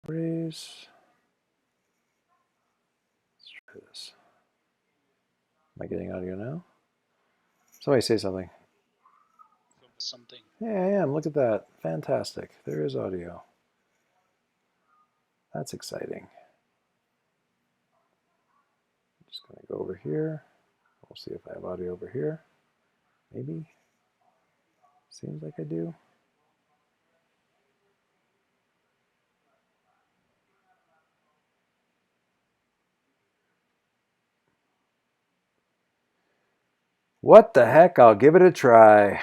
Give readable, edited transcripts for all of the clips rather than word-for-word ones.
Raise. Let's try this. Am I getting audio now? Somebody say something. Something. Yeah, I am. Look at that. Fantastic. There is audio. That's exciting. I'm just going to go over here. We'll see if I have audio over here. Maybe. Seems like I do. What the heck? I'll give it a try.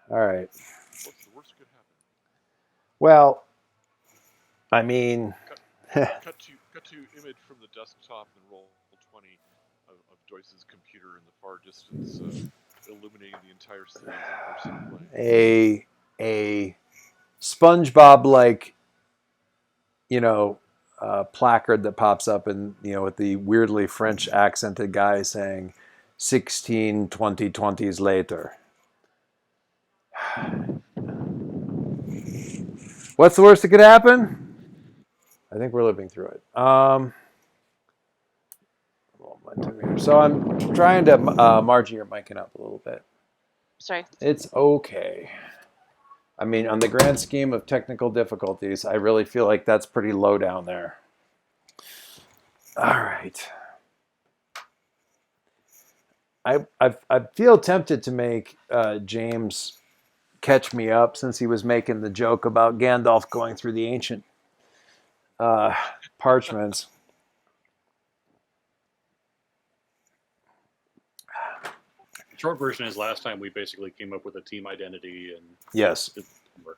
All right. What's the worst that could happen? Well, I mean, Cut to image from the desktop and roll 20 of Joyce's computer in the far distance, illuminating the entire scene as a person playing. a SpongeBob like, you know, placard that pops up and, with the weirdly French accented guy saying 16 2020s later. What's the worst that could happen? I think we're living through it. So I'm trying to, Margie, you're miking up a little bit. Sorry. It's okay. I mean, on the grand scheme of technical difficulties, I really feel like that's pretty low down there. All right. I feel tempted to make James catch me up since he was making the joke about Gandalf going through the ancient parchments. The short version is last time we basically came up with a team identity and Yes. it didn't work.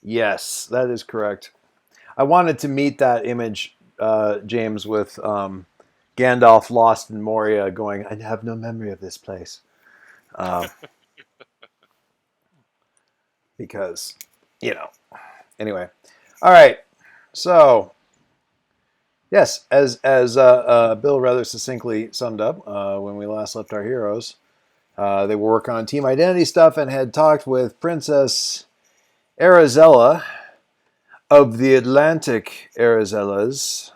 Yes, that is correct. I wanted to meet that image, James, with Gandalf lost in Moria going, I have no memory of this place. Because, anyway. All right. So, yes, as Bill rather succinctly summed up when we last left our heroes, they were working on team identity stuff and had talked with Princess Arizella of the Atlantic Arizellas.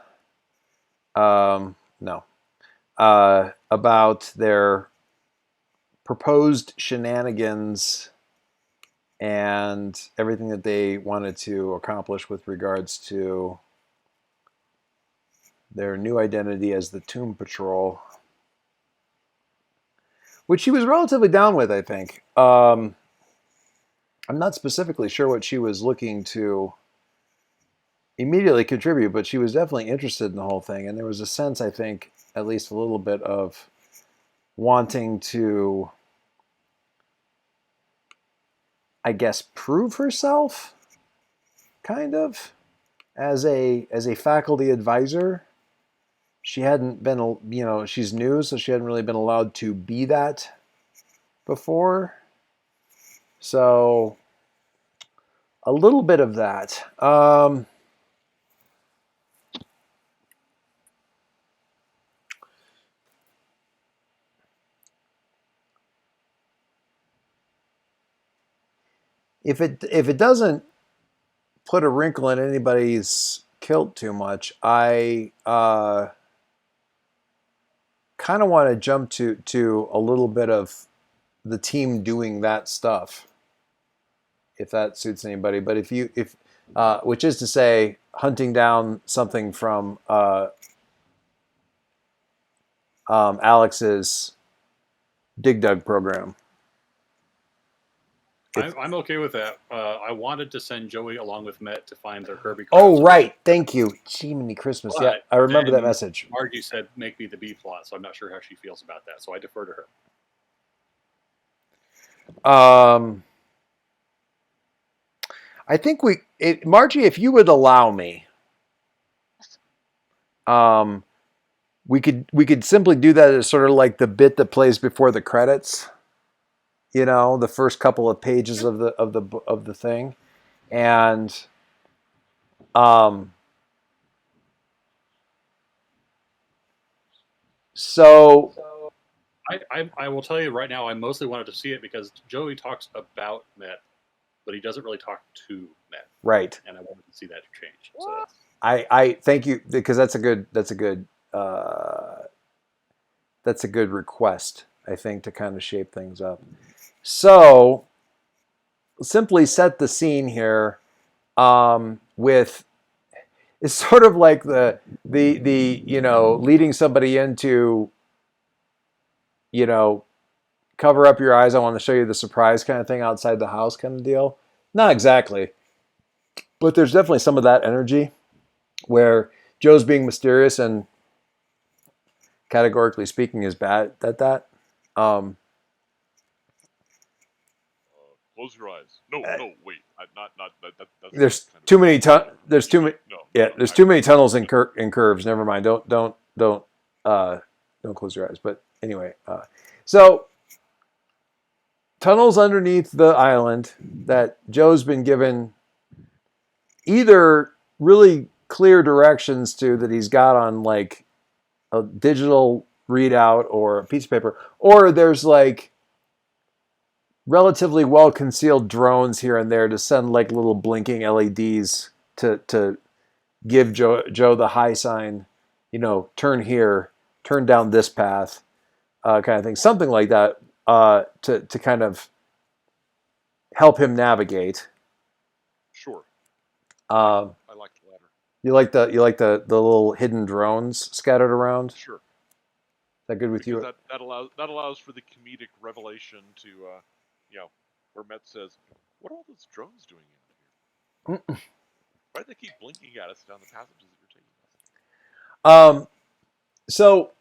No. About their proposed shenanigans and everything that they wanted to accomplish with regards to their new identity as the Tomb Patrol, which she was relatively down with, I think. I'm not specifically sure what she was looking to immediately contribute, but she was definitely interested in the whole thing. And there was a sense, I think, at least a little bit of wanting to, I guess, prove herself, kind of, as a faculty advisor. She hadn't been, she's new, so she hadn't really been allowed to be that before. So a little bit of that. If it doesn't put a wrinkle in anybody's kilt too much, I kind of want to jump to a little bit of the team doing that stuff, if that suits anybody. But if which is to say, hunting down something from Alex's Dig Dug program. I'm okay with that. I wanted to send Joey along with Met to find their Kirby Oh, crafts. right. Thank you. Jiminy Christmas. Yeah, But I remember that then message. Margie said, make me the B plot, so I'm not sure how she feels about that. So I defer to her. I think Margie, if you would allow me, we could simply do that as sort of like the bit that plays before the credits. The first couple of pages of the thing, and so I will tell you right now, I mostly wanted to see it because Joey talks about Met but he doesn't really talk to Matt, Right. and I wanted to see that change. So that's, I thank you because that's a good request, I think, to kind of shape things up. So simply set the scene here with it's sort of like the leading somebody into cover up your eyes. I want to show you the surprise kind of thing outside the house kind of deal. Not exactly, but there's definitely some of that energy where Joe's being mysterious and categorically speaking is bad at that. Um, Close your eyes. No, wait. Not that. That's there's kind of too many there's too many No. there's too many tunnels and curves. Never mind. Don't close your eyes. But anyway, so tunnels underneath the island that Joe's been given either really clear directions to that he's got on like a digital readout or a piece of paper, or there's like relatively well concealed drones here and there to send like little blinking LEDs to give Joe the high sign, turn here, turn down this path, kind of thing, something like that, to kind of help him navigate. Sure. Uh, I like the latter. you like the little hidden drones scattered around? Is Sure. that good with Because you? that allows for the comedic revelation to, where Met says, "What are all those drones doing out here? Why do they keep blinking at us down the passages that you're taking us?" So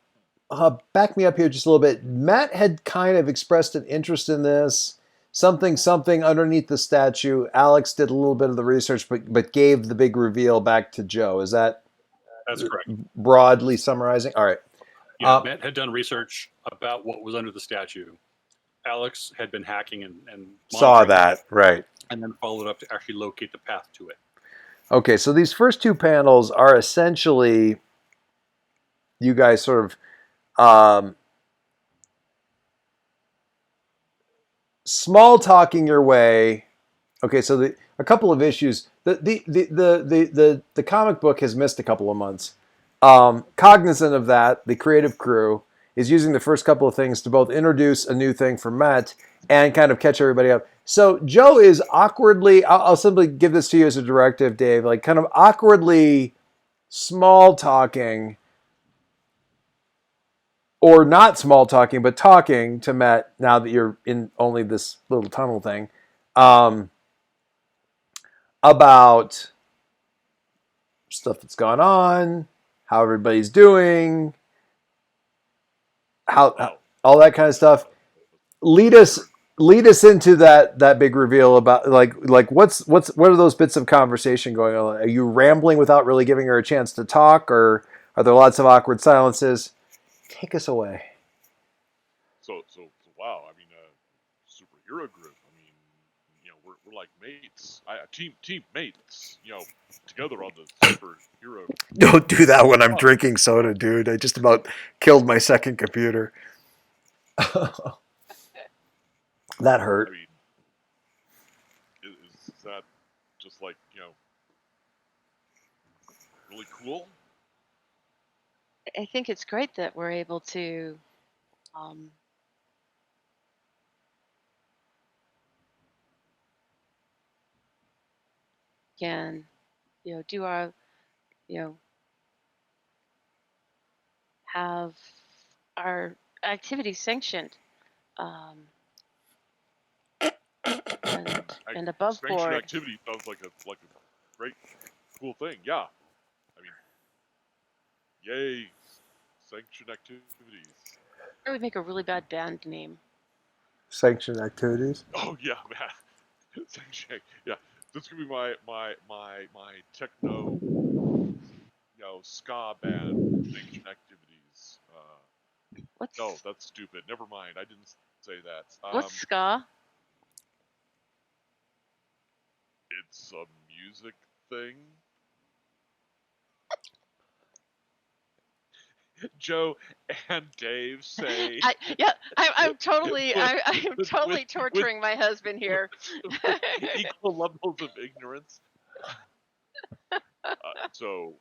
back me up here just a little bit. Matt had kind of expressed an interest in this. Something underneath the statue. Alex did a little bit of the research, but gave the big reveal back to Joe. Is that that's correct. broadly summarizing? All right. Yeah, Matt had done research about what was under the statue. Alex had been hacking and Saw monitoring that, right. and then followed up to actually locate the path to it. Okay, so these first two panels are essentially you guys sort of small talking your way. Okay, so a couple of issues. The comic book has missed a couple of months. Cognizant of that, the creative crew is using the first couple of things to both introduce a new thing for Met and kind of catch everybody up. So Joe is awkwardly, I'll simply give this to you as a directive, Dave, like kind of awkwardly small talking or not small talking, but talking to Met now that you're in only this little tunnel thing about stuff that's gone on, how everybody's doing, how all that kind of stuff. Lead us into that big reveal about like what are those bits of conversation going on? Are you rambling without really giving her a chance to talk, or are there lots of awkward silences? Take us away. So wow. I mean, superhero group. I mean, we're like mates. Team mates. Together on the superhero. Don't do that when I'm drinking soda, dude. I just about killed my second computer. That hurt. I mean, is that just like really cool? I think it's great that we're able to can do our you know have our activities sanctioned um, and above Sanctioned board. activity sounds like a great cool thing. Yeah. I mean, yay, sanctioned activities. That would make a really bad band name. Sanctioned activities. Oh yeah, man. Sanctioned. Yeah, this could be my techno, ska band. Sanctioned activities. What's No, that's stupid. Never mind. I didn't say that. what's ska? It's a music thing. Joe and Dave say I'm totally with, I'm with, totally with, with, torturing my husband here. with equal levels of ignorance. So,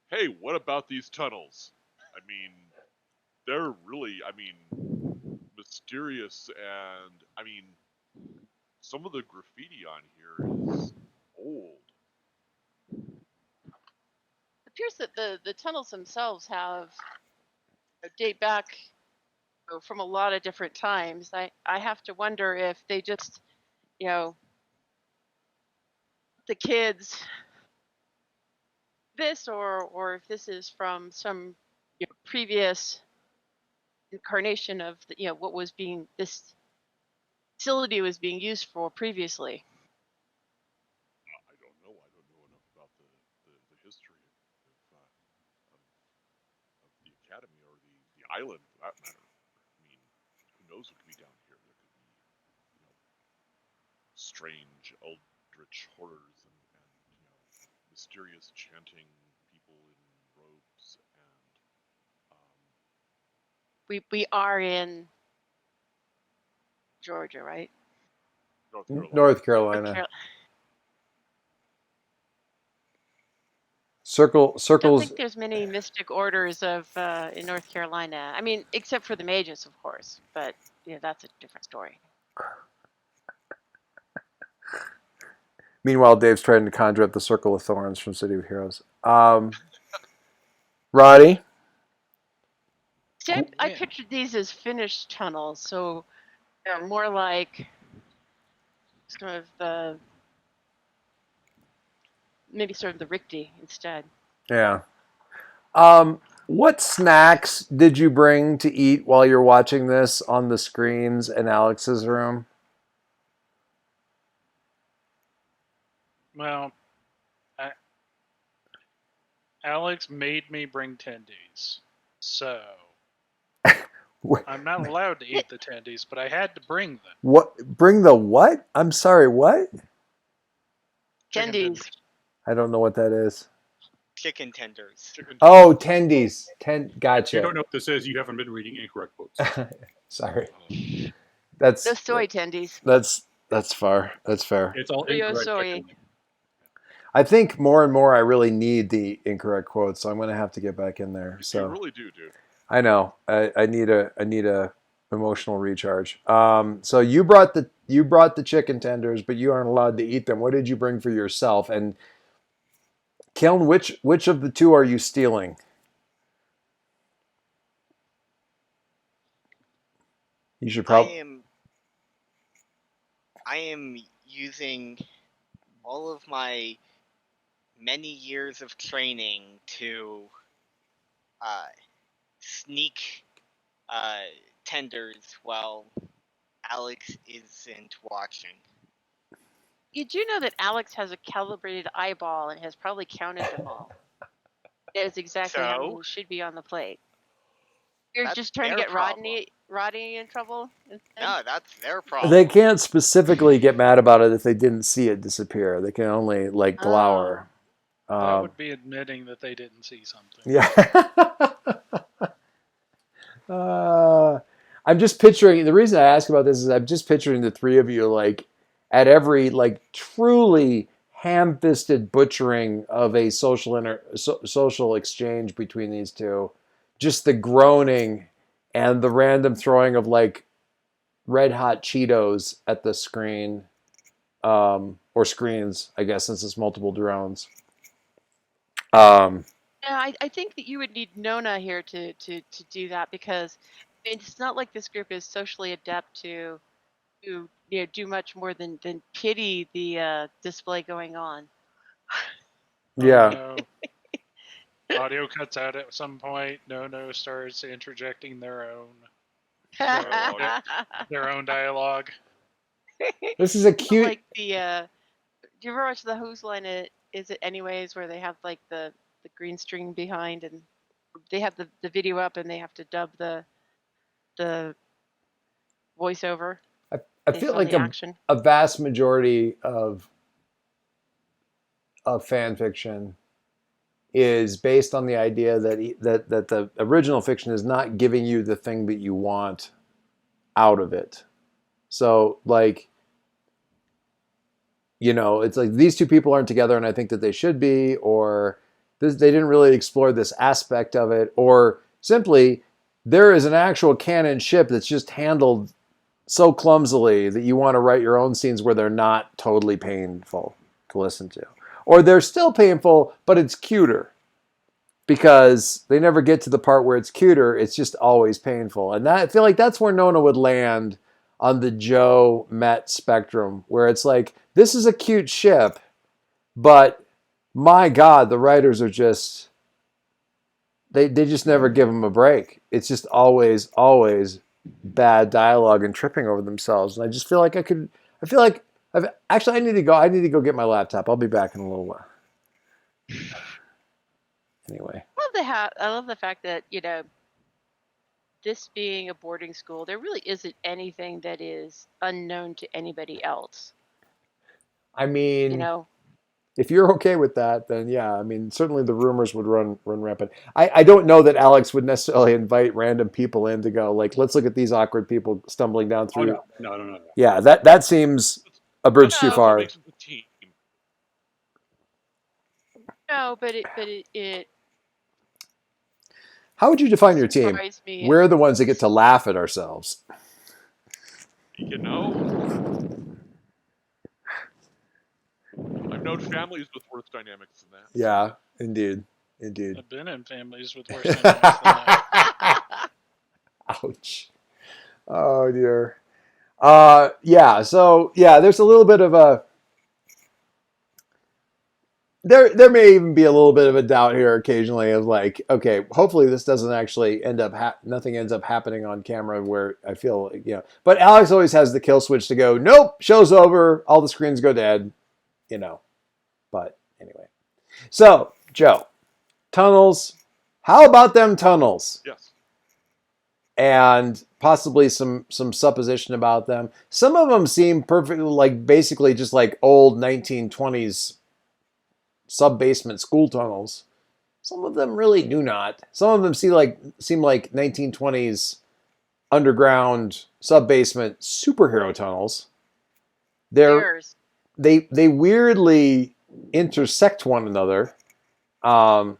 hey, what about these tunnels? I mean, they're really, mysterious, and some of the graffiti on here is old. It appears that the tunnels themselves have date back from a lot of different times. I have to wonder if they just, you know, the kids this, or if this is from some previous incarnation of what was being this facility was being used for previously. I don't know. I don't know enough about the history of the academy or the island, for that matter. I mean, who knows what could be down here? There could be, strange eldritch horrors and mysterious chanting people in robes and We are in Georgia, right? North Carolina. North North Carolina. Carolina. I don't Circles. think there's many mystic orders of in North Carolina. I mean, except for the mages, of course. But that's a different story. Meanwhile, Dave's trying to conjure up the Circle of Thorns from City of Heroes. Roddy? See, I pictured these as finished tunnels, so they're more like sort of maybe sort of the Richty instead. Yeah. What snacks did you bring to eat while you're watching this on the screens in Alex's room? Well, Alex made me bring tendies, so I'm not allowed to eat the tendies, but I had to bring them. What? Bring the what? I'm sorry, what? Chicken Tendies. tenders. I don't know what that is. Chicken tenders. Oh, tendies. If you Gotcha. don't know what this is, you haven't been reading incorrect quotes. Sorry. Oh, That's No soy tendies. that's far. That's fair. It's all Yo incorrect. soy. Actually. I think more and more I really need the incorrect quotes, so I'm going to have to get back in there. you So really do, dude. I know I need a emotional recharge. So you brought the chicken tenders, but you aren't allowed to eat them. What did you bring for yourself? And Kiln, which of the two are you stealing? You should probably. I am using all of my many years of training to sneak tenders while Alex isn't watching. You do know that Alex has a calibrated eyeball and has probably counted them all. That is exactly how many should be on the plate. You're That's just trying to their get problem. Rodney in trouble instead? No, that's their problem. They can't specifically get mad about it if they didn't see it disappear. They can only glower. That would be admitting that they didn't see something. Yeah. I'm just picturing, the reason I ask about this is I'm just picturing the three of you at every truly ham-fisted butchering of a social exchange between these two. Just the groaning and the random throwing of red hot Cheetos at the screen, or screens, I guess, since it's multiple drones. Yeah, I think that you would need Nona here to do that, because it's not like this group is socially adept to do much more than pity the display going on. Yeah. Oh, no. Audio cuts out at some point. No starts interjecting their own dialogue. This is a cute. Like the do you ever watch the Whose Line Is It Anyways, where they have the green screen behind and they have the video up and they have to dub the voiceover. I feel like action. a vast majority of fan fiction is based on the idea that the original fiction is not giving you the thing that you want out of it. So like, it's like these two people aren't together and I think that they should be, or they didn't really explore this aspect of it, or simply there is an actual canon ship that's just handled so clumsily that you want to write your own scenes where they're not totally painful to listen to. Or they're still painful, but it's cuter. Because they never get to the part where it's cuter, it's just always painful. And I feel like that's where Nona would land on the Joe Met spectrum, where it's like, this is a cute ship, but my God, the writers are just, they just never give them a break. It's just always bad dialogue and tripping over themselves. And I just feel like I need to go get my laptop. I'll be back in a little while. Anyway. I love the fact that, this being a boarding school, there really isn't anything that is unknown to anybody else. I mean, You know, if you're okay with that, then yeah. I mean, certainly the rumors would run rampant. I don't know that Alex would necessarily invite random people in to go like, let's look at these awkward people stumbling down Oh, through. no. Yeah, that seems a bridge too No. That's what far. makes it a team. no, but it How would you define your team? surprised me. We're the ones that get to laugh at ourselves. I've known families with worse dynamics than that. Yeah, indeed. I've been in families with worse dynamics than that. Ouch. Oh dear. Yeah. So yeah, there's a little bit of a. There may even be a little bit of a doubt here occasionally of like, okay, hopefully this doesn't actually end up nothing ends up happening on camera where I feel But Alex always has the kill switch to go, nope, show's over, all the screens go dead, But anyway, so Joe, tunnels. How about them tunnels? Yes. And possibly some supposition about them. Some of them seem perfectly like basically just like old 1920s sub-basement school tunnels. Some of them really do not. Some of them seem like 1920s underground sub-basement superhero tunnels. They weirdly intersect one another, or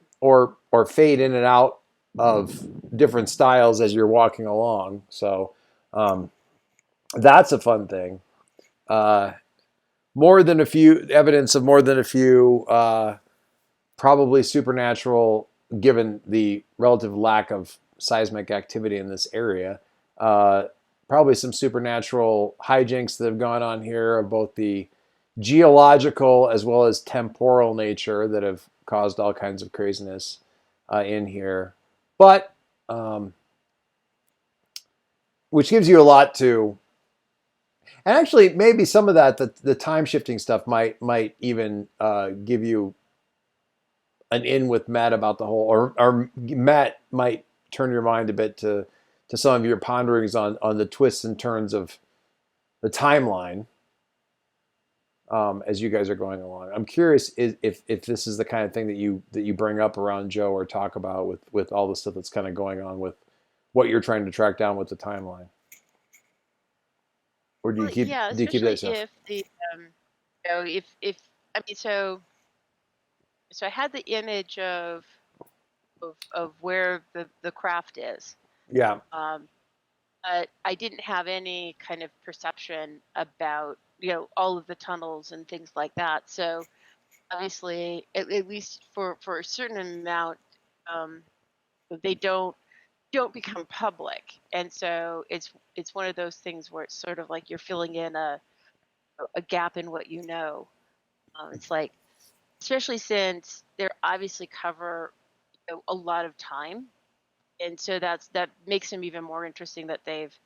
fade in and out of different styles as you're walking along. So that's a fun thing. Evidence of more than a few, probably supernatural, given the relative lack of seismic activity in this area. Probably some supernatural hijinks that have gone on here of both the geological as well as temporal nature that have caused all kinds of craziness in here. But which gives you a lot to. And actually, maybe some of that, the time shifting stuff might even give you an in with Matt about the whole, or Matt might turn your mind a bit to some of your ponderings on the twists and turns of the timeline as you guys are going along. I'm curious if this is the kind of thing that you bring up around Joe or talk about with all the stuff that's kind of going on with what you're trying to track down with the timeline. Or do you keep that yourself? If the so I had the image of where the craft is. Yeah. But I didn't have any kind of perception about all of the tunnels and things like that. So obviously, at least for a certain amount, they don't become public, and so it's one of those things where it's sort of like you're filling in a gap in what you know. It's like, especially since they're obviously cover a lot of time, and so that makes them even more interesting that they've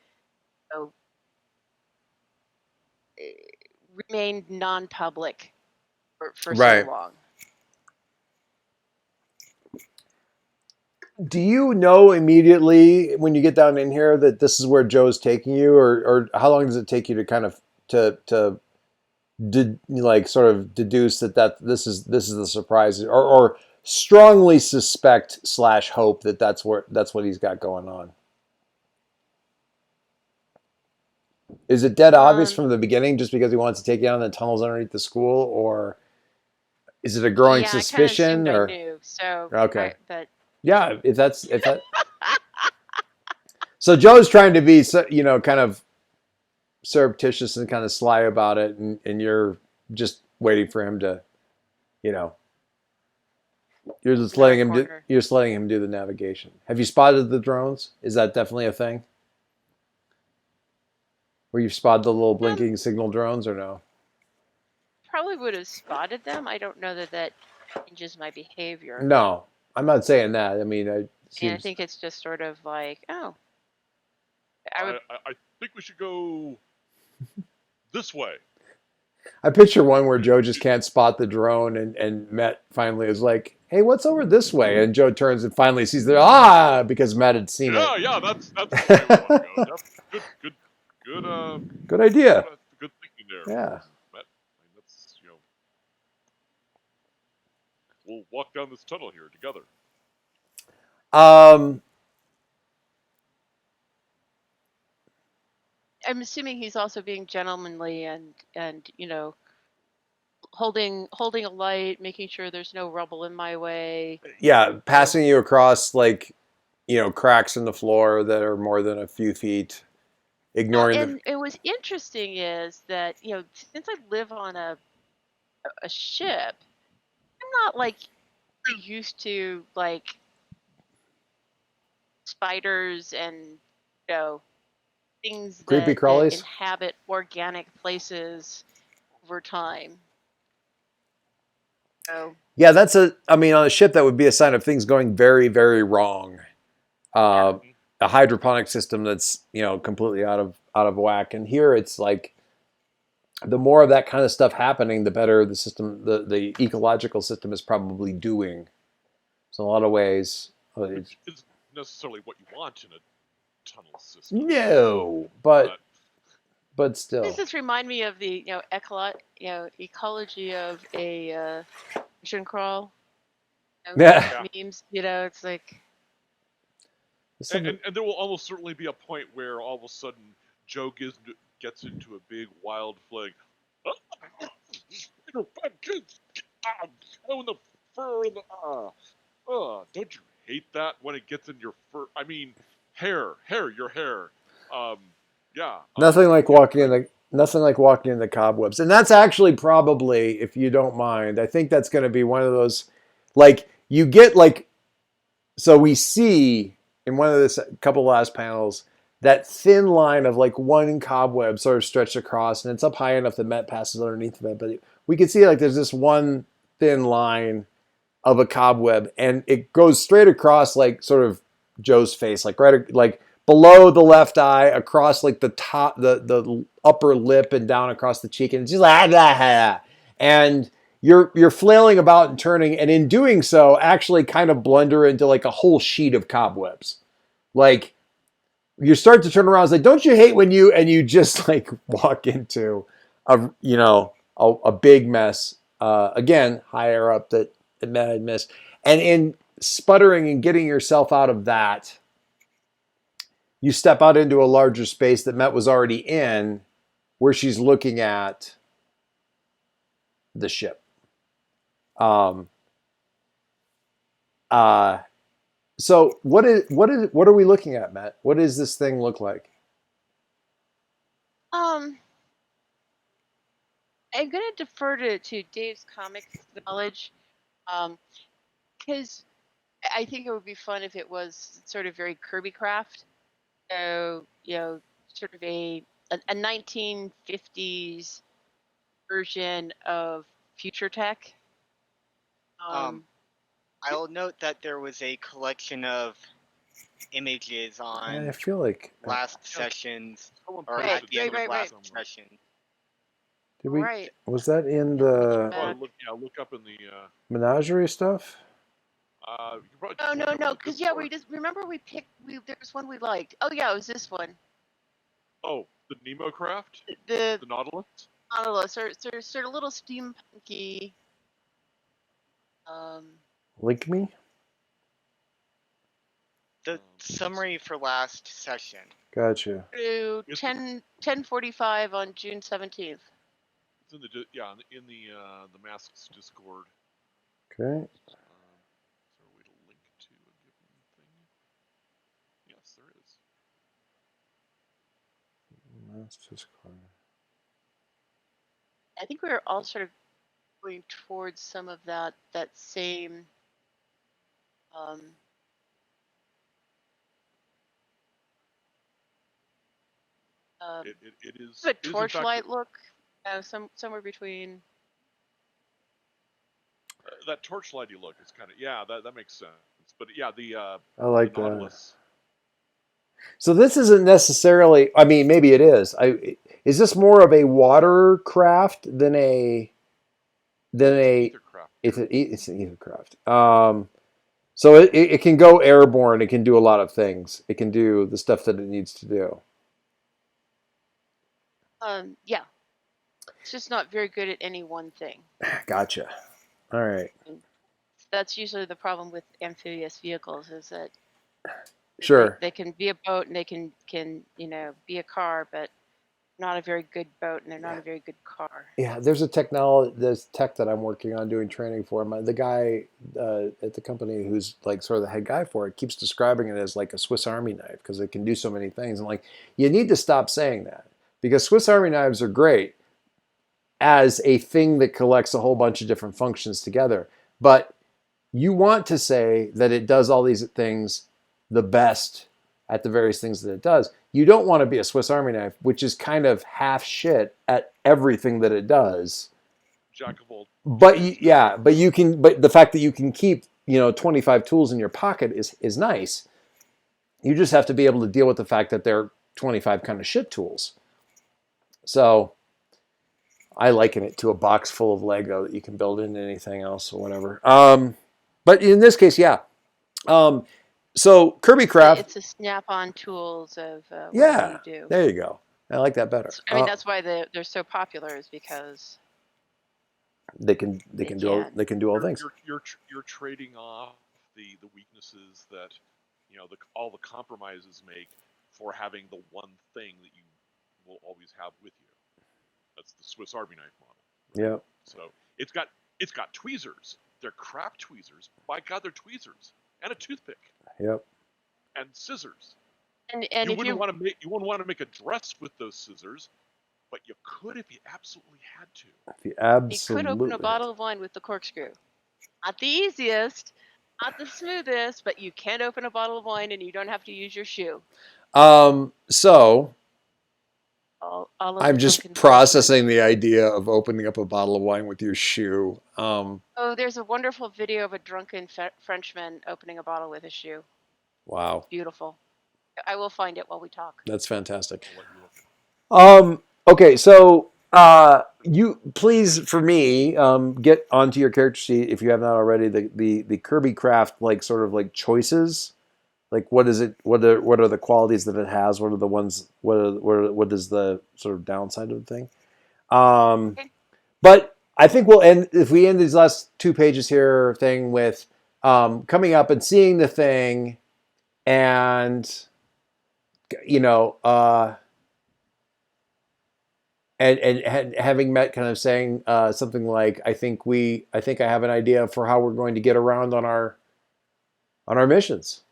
remained non-public for Right. so long. Do you know immediately when you get down in here that this is where Joe's taking you, or how long does it take you to kind of like sort of deduce that this is the surprise, or strongly suspect / hope that that's what he's got going on. Is it dead obvious from the beginning just because he wants to take you down the tunnels underneath the school, or is it a growing Yeah, I kind of suspicion? assumed I Or knew. So, okay, but yeah, if that. So Joe's trying to be, kind of surreptitious and kind of sly about it, and you're just waiting for him to, you know, you're just in our letting him do, corner. you're just letting him do the navigation. Have you spotted the drones? Is that definitely a thing? Where you've spotted the little blinking signal drones, or no? Probably would have spotted them. I don't know that changes my behavior. No, I'm not saying that. I mean, it And I seems. think it's just sort of like, oh, I would. I think we should go this way. I picture one where Joe just can't spot the drone, and Matt finally is like, "Hey, what's over this way?" And Joe turns and finally sees the because Matt had seen Yeah, it. yeah, that's the way we want to go. That's good, Good idea. good thinking there. Yeah. Matt, I mean, that's we'll walk down this tunnel here together. I'm assuming he's also being gentlemanly and holding a light, making sure there's no rubble in my way. Yeah, passing you across cracks in the floor that are more than a few feet, ignoring the. And it was interesting is that since I live on a ship, I'm not like used to like spiders and things Creepy that crawlies? inhabit organic places over time. So Yeah, I mean, on a ship, that would be a sign of things going very, very wrong. A hydroponic system that's, completely out of whack. And here it's like, the more of that kind of stuff happening, the better the system, the ecological system is probably doing. So in a lot of ways, Which isn't necessarily what you want in a tunnel system. no, but still. does this remind me of the ecology of a ocean crawl? Yeah. Memes, it's like. And there will almost certainly be a point where all of a sudden Joe gets into a big wild flag. In the fur and don't you hate that when it gets in your fur? I mean, your hair. Yeah. Nothing like walking in the cobwebs. And that's actually probably, if you don't mind, I think that's going to be one of those, like, you get like, so we see in one of this couple last panels that thin line of like one cobweb sort of stretched across, and it's up high enough that Met passes underneath of it. But we can see like there's this one thin line of a cobweb, and it goes straight across like sort of Joe's face, like right like below the left eye, across like the top, the upper lip, and down across the cheek, and it's just like and you're flailing about and turning, and in doing so, actually kind of blunder into like a whole sheet of cobwebs. Like you start to turn around, it's like, don't you hate when you just like walk into a big mess again higher up that Matt had missed, and in sputtering and getting yourself out of that, you step out into a larger space that Met was already in, where she's looking at the ship. So what are we looking at, Matt? What does this thing look like? I'm gonna defer to Dave's comics knowledge, because I think it would be fun if it was sort of very Kirby Craft. So sort of a 1950s version of future tech. I'll note that there was a collection of images on I feel like last session's or Right, at the end right, of last right. session. did we? Right. Was that in Yeah, the look up in the. menagerie stuff? No, because we just remember we picked. There was one we liked. Oh yeah, it was this one. Oh, the Nemo craft, The the Nautilus. Nautilus, sort of a little steampunky. Link me. The summary for last session. Gotcha. To It's- 10:45 on June 17th. It's in the the Masks Discord. Okay. Is there a way to link to a given thing? Yes, there is. That's just clear. I think we were all sort of going towards some of that same It is a it is in fact torchlight look, somewhere between. that torchlighty look is kind of that makes sense. But yeah, the I like the that. Nautilus. So this isn't necessarily. I mean, maybe it is. Is this more of a watercraft than a Ethercraft. It's an ethercraft. So it can go airborne. It can do a lot of things. It can do the stuff that it needs to do. Yeah, it's just not very good at any one thing. Gotcha. All right. That's usually the problem with amphibious vehicles, is that Sure. they can be a boat and they can be a car, but not a very good boat, and they're not a very good car. Yeah, there's tech that I'm working on doing training for. The guy at the company who's like sort of the head guy for it keeps describing it as like a Swiss Army knife because it can do so many things. And like, you need to stop saying that, because Swiss Army knives are great as a thing that collects a whole bunch of different functions together. But you want to say that it does all these things the best at the various things that it does. You don't want to be a Swiss Army knife, which is kind of half shit at everything that it does. Jack of all. But but the fact that you can keep 25 tools in your pocket is nice. You just have to be able to deal with the fact that they're 25 kind of shit tools. So I liken it to a box full of Lego that you can build into anything else or whatever. But in this case, yeah. So Kirby Craft. It's a snap-on tools of Yeah, what you do. there you go. I like that better. I mean, that's why they're so popular, is because they can do all things. You're trading off the weaknesses that all the compromises make for having the one thing that you will always have with you. That's the Swiss Army knife model. Yeah. So it's got tweezers. They're crap tweezers. By God, they're tweezers, and a toothpick. Yep. And scissors. And you wouldn't want to make a dress with those scissors, but you could if you absolutely had to. You could open a bottle of wine with the corkscrew. Not the easiest, not the smoothest, but you can open a bottle of wine and you don't have to use your shoe. So I'm just processing the idea of opening up a bottle of wine with your shoe. There's a wonderful video of a drunken Frenchman opening a bottle with his shoe. Wow. Beautiful. I will find it while we talk. That's fantastic. Okay, so you please, for me, get onto your character sheet if you have not already, the Kirby Craft sort of choices. Like, what is it? What are the qualities that it has? What are the ones? What is the sort of downside of the thing? Okay. But I think we'll end, if we end these last 2 pages here thing with coming up and seeing the thing, and and having met, kind of saying something like, I think I have an idea for how we're going to get around on our missions.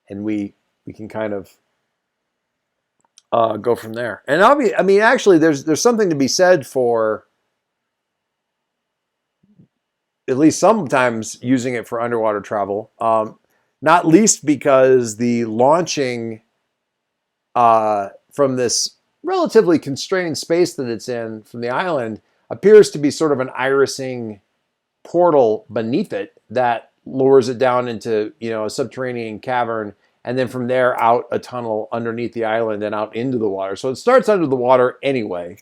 And we can kind of go from there. And actually, there's something to be said for at least sometimes using it for underwater travel. Not least because the launching from this relatively constrained space that it's in from the island appears to be sort of an irising portal beneath it that lures it down into a subterranean cavern, and then from there out a tunnel underneath the island and out into the water. So it starts under the water anyway.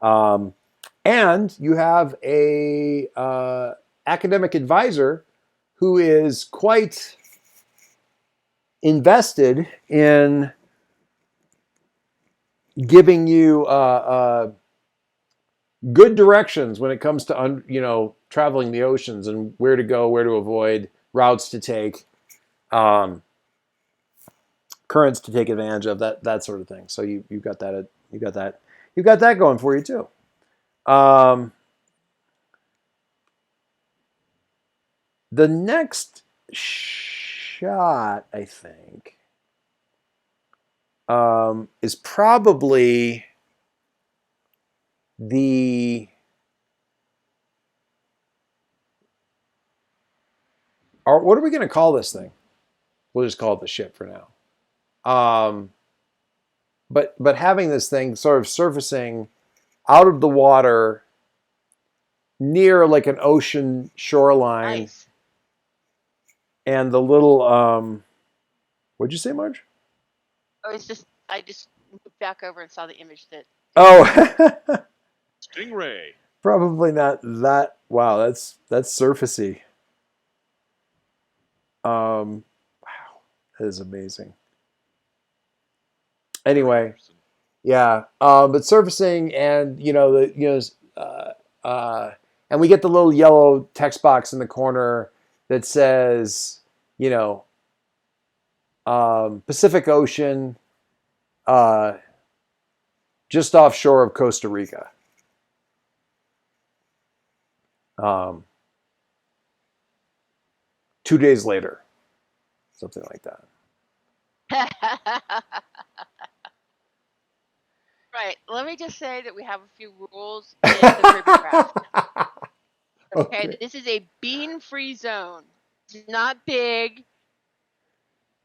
And you have a academic advisor who is quite invested in giving you good directions when it comes to traveling the oceans and where to go, where to avoid, routes to take, currents to take advantage of, that sort of thing. So you've got that going for you too. The next shot, I think, is probably what are we going to call this thing? We'll just call it the ship for now. But having this thing sort of surfacing out of the water near like an ocean shoreline. Nice. And the little, what'd you say, Marge? Oh, I just moved back over and saw the image that. Oh, Stingray. probably not that. Wow, that's surfacey. Wow, that is amazing. Anyway, yeah, but surfacing, and and we get the little yellow text box in the corner that says, Pacific Ocean, just offshore of Costa Rica. 2 days later, something like that. Right. Let me just say that we have a few rules in the rivercraft. Okay, this is a bean-free zone. It's not big.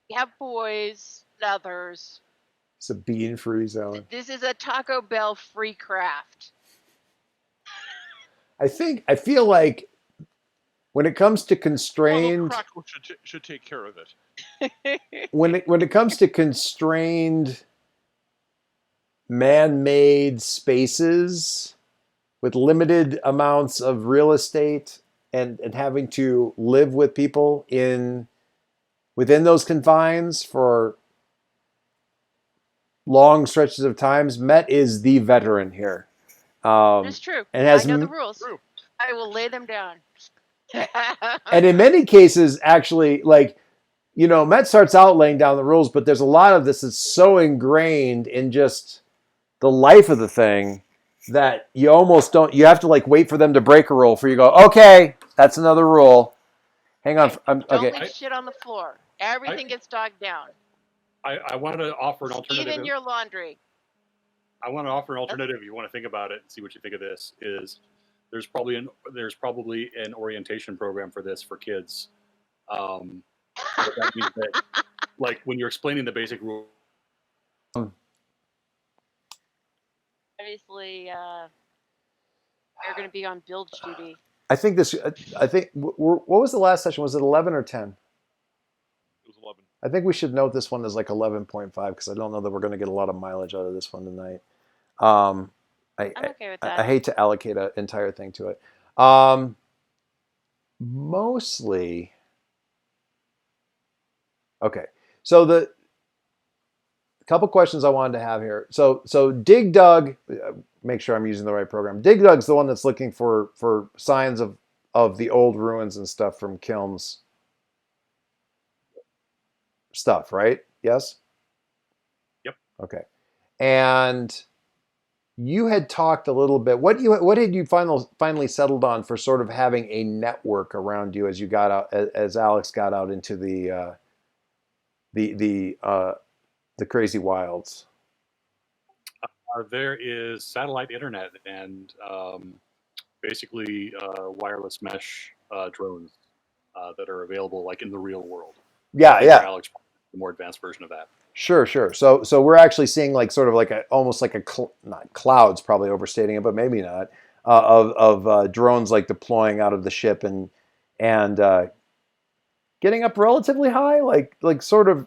We have boys, others. It's a bean-free zone. This is a Taco Bell free craft. I feel like when it comes to Well, constrained, Crackle should take care of it. when it comes to constrained man-made spaces with limited amounts of real estate and having to live with people within those confines for long stretches of times, Met is the veteran here. It's true. And I know the rules. True. I will lay them down. And in many cases, actually, Met starts out laying down the rules, but there's a lot of this that's so ingrained in just the life of the thing that you almost don't. You have to wait for them to break a rule for you to go, okay, that's another rule. Hang on, Don't okay. leave shit on the floor. Everything gets dogged down. I wanted to offer an alternative. Even your laundry. I want to offer an alternative. If you want to think about it and see what you think of this, there's probably an orientation program for this for kids. That means that, when you're explaining the basic rule. Obviously, you're going to be on bilge duty. I think what was the last session? Was it 11 or 10? It was 11. I think we should note this one as 11.5 because I don't know that we're going to get a lot of mileage out of this one tonight. I'm okay with that. I hate to allocate an entire thing to it. Mostly. Okay, so the couple questions I wanted to have here. So Dig Dug, make sure I'm using the right program. Dig Dug's the one that's looking for signs of the old ruins and stuff from Kilm's stuff, right? Yes? Yep. Okay. And you had talked a little bit. What had you finally settled on for sort of having a network around you as you got out, as Alex got out into the crazy wilds? There is satellite internet and basically wireless mesh drones that are available in the real world. Yeah. Alex, the more advanced version of that. Sure. So we're actually seeing almost not clouds, probably overstating it, but maybe not, of drones deploying out of the ship and getting up relatively high, like sort of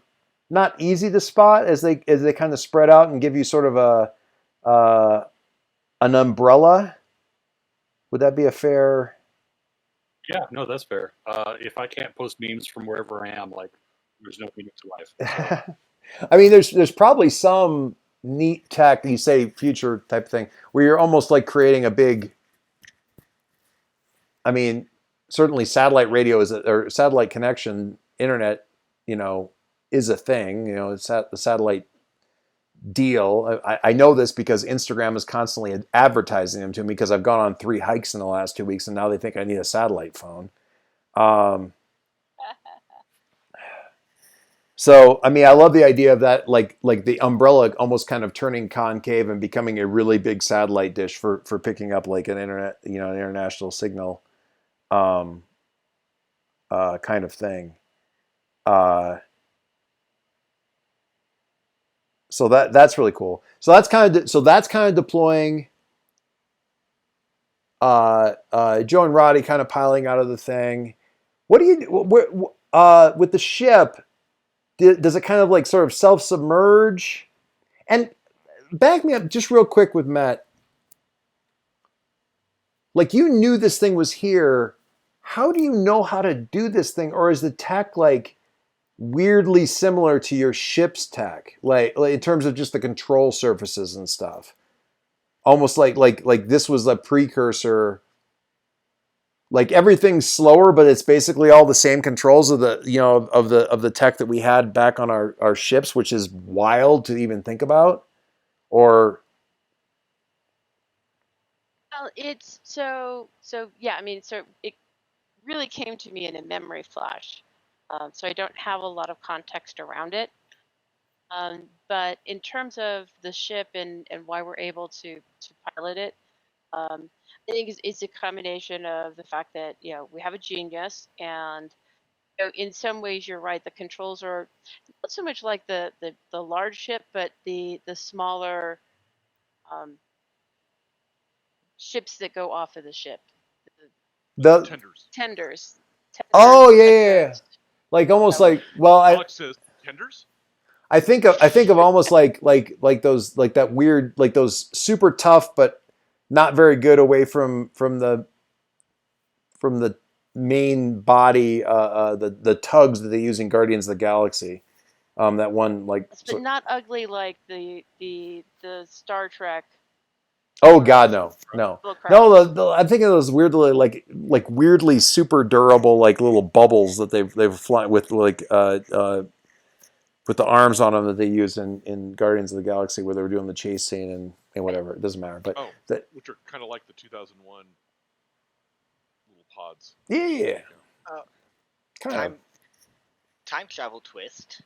not easy to spot as they kind of spread out and give you sort of an umbrella. Would that be a fair? Yeah, no, that's fair. If I can't post memes from wherever I am, there's no meaning to life. I mean, there's probably some neat tech, you say future type thing, where you're almost creating a big. I mean, certainly satellite radio or satellite connection, internet, is a thing. The satellite deal. I know this because Instagram is constantly advertising them to me because I've gone on 3 hikes in the last 2 weeks and now they think I need a satellite phone. So, I mean, I love the idea of that, like the umbrella almost kind of turning concave and becoming a really big satellite dish for picking up like an internet, an international signal, kind of thing. So that's really cool. So that's kind of deploying. Joe and Roddy kind of piling out of the thing. What do you with the ship? Does it kind of like sort of self-submerge? And back me up just real quick with Matt. Like, you knew this thing was here. How do you know how to do this thing? Or is the tech like weirdly similar to your ship's tech? Like in terms of just the control surfaces and stuff. Almost like this was a precursor. Like, everything's slower, but it's basically all the same controls of the of the tech that we had back on our ships, which is wild to even think about. Or Well, it's so yeah. I mean, so it really came to me in a memory flash, so I don't have a lot of context around it. But in terms of the ship and why we're able to pilot it, I think it's a combination of the fact that we have a genius, and in some ways you're right. The controls are not so much like the large ship, but the smaller um, ships that go off of the ship, the Tenders. tenders. oh Tenders, yeah. Like, almost So- like, well, Alex says tenders. I think of almost like those, like that weird, like those super tough but not very good away from the main body, the tugs that they use in Guardians of the Galaxy. That one, like, but not ugly like the Star Trek. oh God, no. Little crabs. No, I'm thinking of those weirdly, like weirdly super durable, like little bubbles that they've fly with, like with the arms on them that they use in Guardians of the Galaxy, where they were doing the chase scene and whatever. It doesn't matter, but Oh, that, which are kind of like the 2001 little pods. yeah, Uh, kind time time travel twist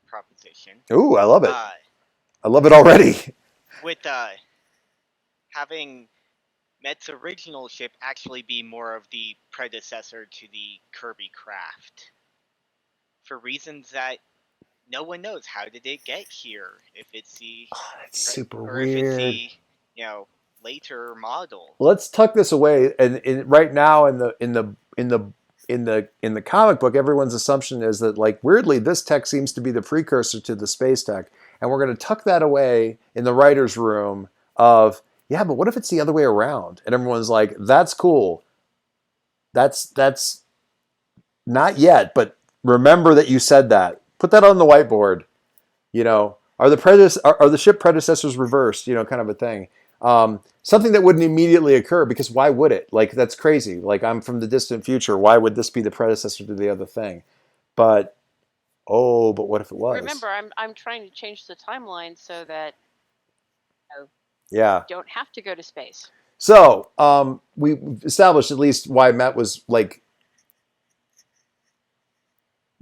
proposition. of. Ooh, I love it. Uh, I love it already. with having Met's original ship actually be more of the predecessor to the Kirby craft, for reasons that no one knows. How did it get here? If it's the That's super or if it's weird. the later model. Let's tuck this away. And right now in the comic book, everyone's assumption is that, like, weirdly, this tech seems to be the precursor to the space tech, and we're going to tuck that away in the writers' room. Of, yeah, but what if it's the other way around? And everyone's like, that's cool. That's not yet, but remember that you said that. Put that on the whiteboard. Are the ship predecessors reversed? Kind of a thing. Something that wouldn't immediately occur, because why would it? Like, that's crazy. Like, I'm from the distant future. Why would this be the predecessor to the other thing? But what if it was? Remember, I'm trying to change the timeline so that Yeah. you don't have to go to space. So we established at least why Matt was, like,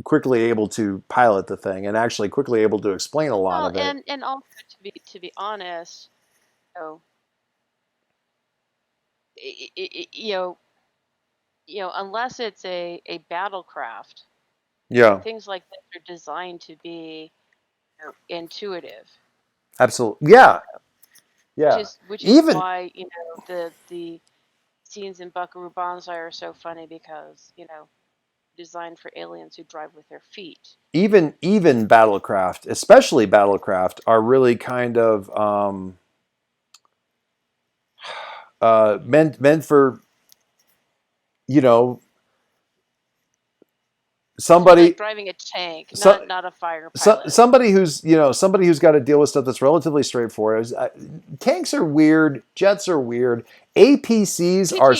quickly able to pilot the thing, and actually quickly able to explain a lot of it. And also to be honest, unless it's a battlecraft, Yeah, things like that are designed to be intuitive. absolutely. Yeah, yeah. Which is Even why the scenes in Buckaroo Banzai are so funny, because designed for aliens who drive with their feet. even Battlecraft, especially Battlecraft, are really kind of meant for somebody like driving a tank, so, not a fighter pilot. somebody who's somebody who's got to deal with stuff that's relatively straightforward. Tanks are weird, jets are weird, APCs are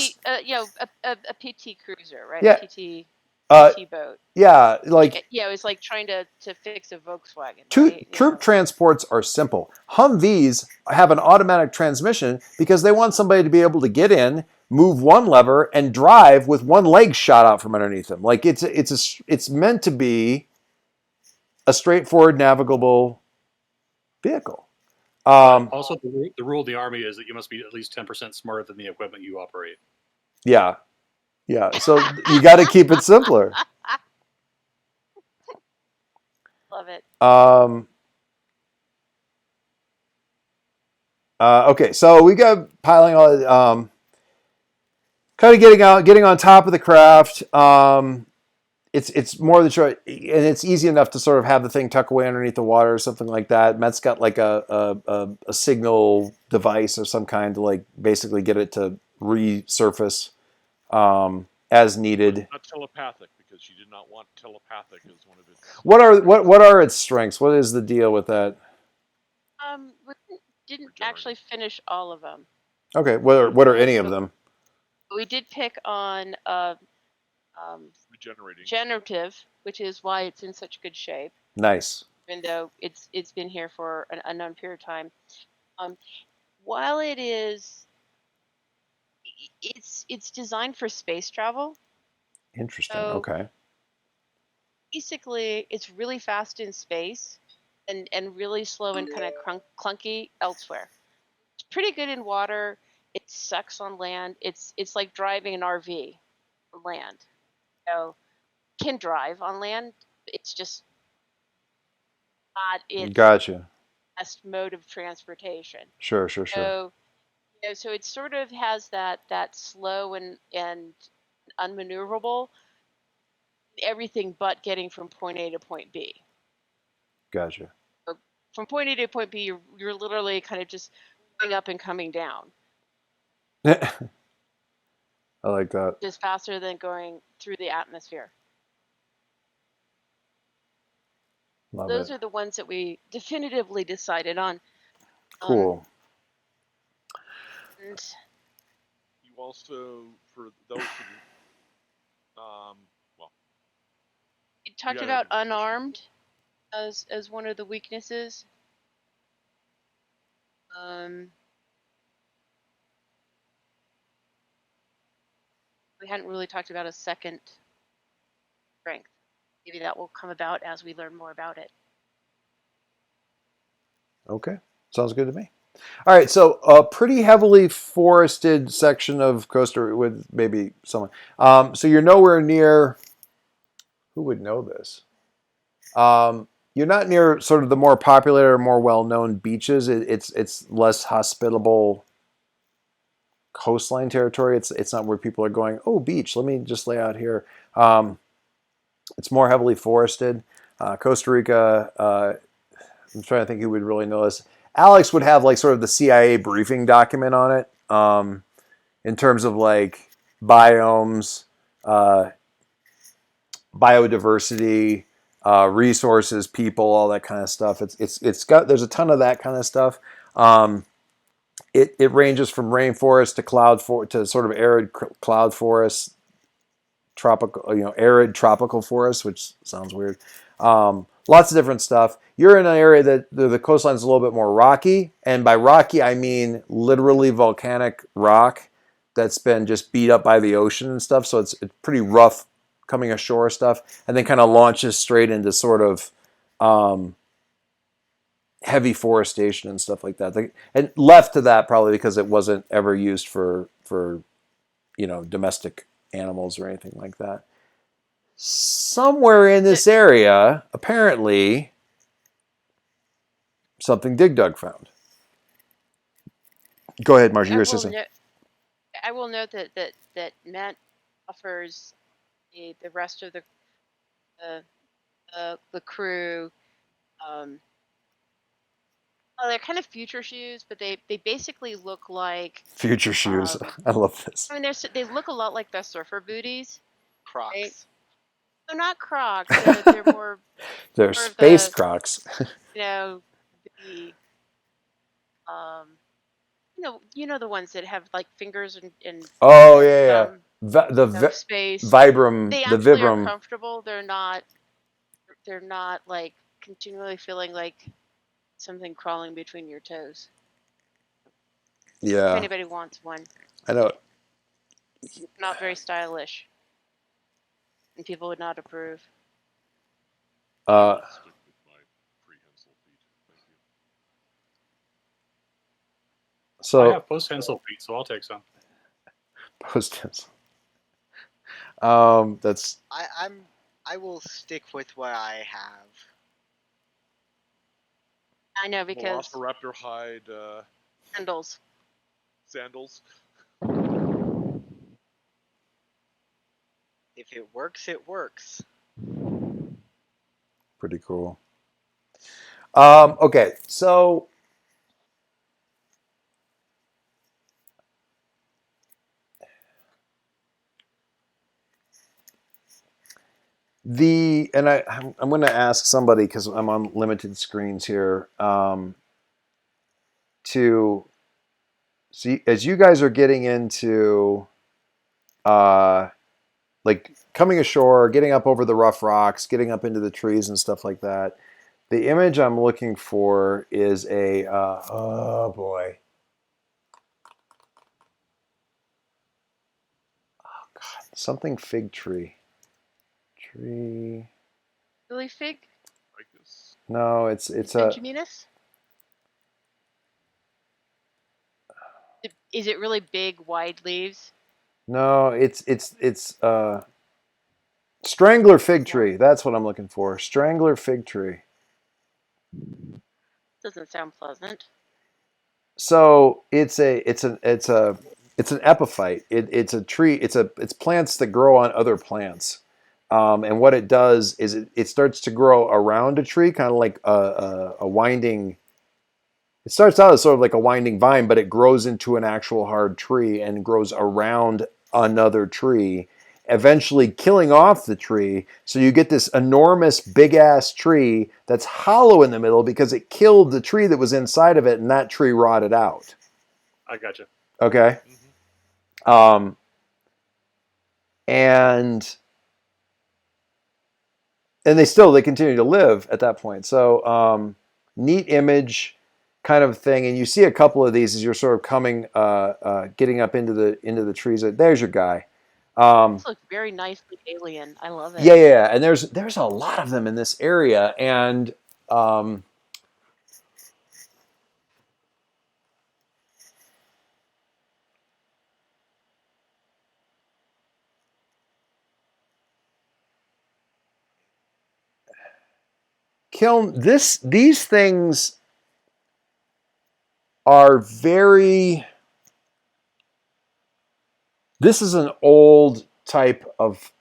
A PT cruiser, right? yeah A PT uh, boat. yeah like It's like trying to fix a Volkswagen, Troop, right? troop transports are simple. Humvees have an automatic transmission because they want somebody to be able to get in, move one lever, and drive with one leg shot out from underneath them. Like it's meant to be a straightforward navigable vehicle. Also, the rule of the Army is that you must be at least 10% smarter than the equipment you operate. Yeah, yeah. So you got to keep it simpler. Love it. Okay, so we got piling all. Kind of getting on top of the craft. It's more the choice, and it's easy enough to sort of have the thing tuck away underneath the water or something like that. Matt's got like a signal device of some kind to like basically get it to resurface as needed. Not telepathic, because she did not want telepathic as one of its. What are its strengths? What is the deal with that? We didn't actually finish all of them. Okay, what are any of them? We did pick on regenerative, which is why it's in such good shape. Nice. Even though it's been here for an unknown period of time. While it's designed for space travel. Interesting. So okay. Basically, it's really fast in space and really slow and kind of clunky elsewhere. It's pretty good in water. It sucks on land. It's like driving an RV on land. So can drive on land. It's just not its Gotcha. best mode of transportation. Sure. So so it sort of has that slow and unmaneuverable everything but getting from point A to point B. Gotcha. So from point A to point B, you're literally kind of just going up and coming down. I like that. Just faster than going through the atmosphere. Those are the ones that we definitively decided on. Cool. And you also, for those who, you talked about unarmed as one of the weaknesses. We hadn't really talked about a second strength. Maybe that will come about as we learn more about it. Okay, sounds good to me. All right, so a pretty heavily forested section of Costa Rica with maybe someone. So you're nowhere near. Who would know this? You're not near sort of the more popular, more well-known beaches. It's less hospitable coastline territory. It's not where people are going. Oh, beach. Let me just lay out here. It's more heavily forested. Costa Rica. I'm trying to think who would really know this. Alex would have like sort of the CIA briefing document on it in terms of like biomes, biodiversity, resources, people, all that kind of stuff. It's got there's a ton of that kind of stuff. It ranges from rainforest to sort of arid cloud forests, tropical arid tropical forests, which sounds weird. Lots of different stuff. You're in an area that the coastline is a little bit more rocky, and by rocky I mean literally volcanic rock that's been just beat up by the ocean and stuff. So it's pretty rough coming ashore stuff, and then kind of launches straight into sort of heavy forestation and stuff like that. And left to that probably because it wasn't ever used for domestic animals or anything like that. Somewhere in this area, apparently, something Dig Dug found. Go ahead, Margie. You're saying. I will note that Matt offers the rest of the crew. They're kind of future shoes, but they basically look like future shoes. I love this. I mean, they look a lot like the surfer booties. Crocs. Right? No, not crocs. They're more They're more of space the crocs. you know the um you know the ones that have like fingers and Oh yeah, yeah. thumb, space. Vibram, They the actually are Vibram. comfortable. They're not like continually feeling like something crawling between your toes. If Yeah, anybody wants one, I know. not very stylish, and people would not approve. Uh, I'll stick with my prehensile feet. Thank you. I so have post-hensile feet, so I'll take some. post-its. That's I will stick with what I have. I know because Velociraptor hide sandals. sandals. If it works, it works. pretty cool. Okay, so I'm going to ask somebody because I'm on limited screens here to see as you guys are getting into like coming ashore, getting up over the rough rocks, getting up into the trees and stuff like that. The image I'm looking for is a oh boy, something fig tree. Really fig? Ficus. No, it's a Benjaminus? Is it really big, wide leaves? no, it's strangler fig tree. That's what I'm looking for. Strangler fig tree. Doesn't sound pleasant. So it's an epiphyte. It's a tree. It's plants that grow on other plants. And what it does is it starts to grow around a tree, kind of like a winding. It starts out as sort of like a winding vine, but it grows into an actual hard tree and grows around another tree, eventually killing off the tree. So you get this enormous, big ass tree that's hollow in the middle because it killed the tree that was inside of it, and that tree rotted out. I gotcha. Okay. Mm-hmm. And they continue to live at that point. So neat image kind of thing. And you see a couple of these as you're sort of coming, getting up into the trees. There's your guy. This looks very nicely alien. I love it. Yeah. And there's a lot of them in this area. And Kiln, these things are very. This is an old type of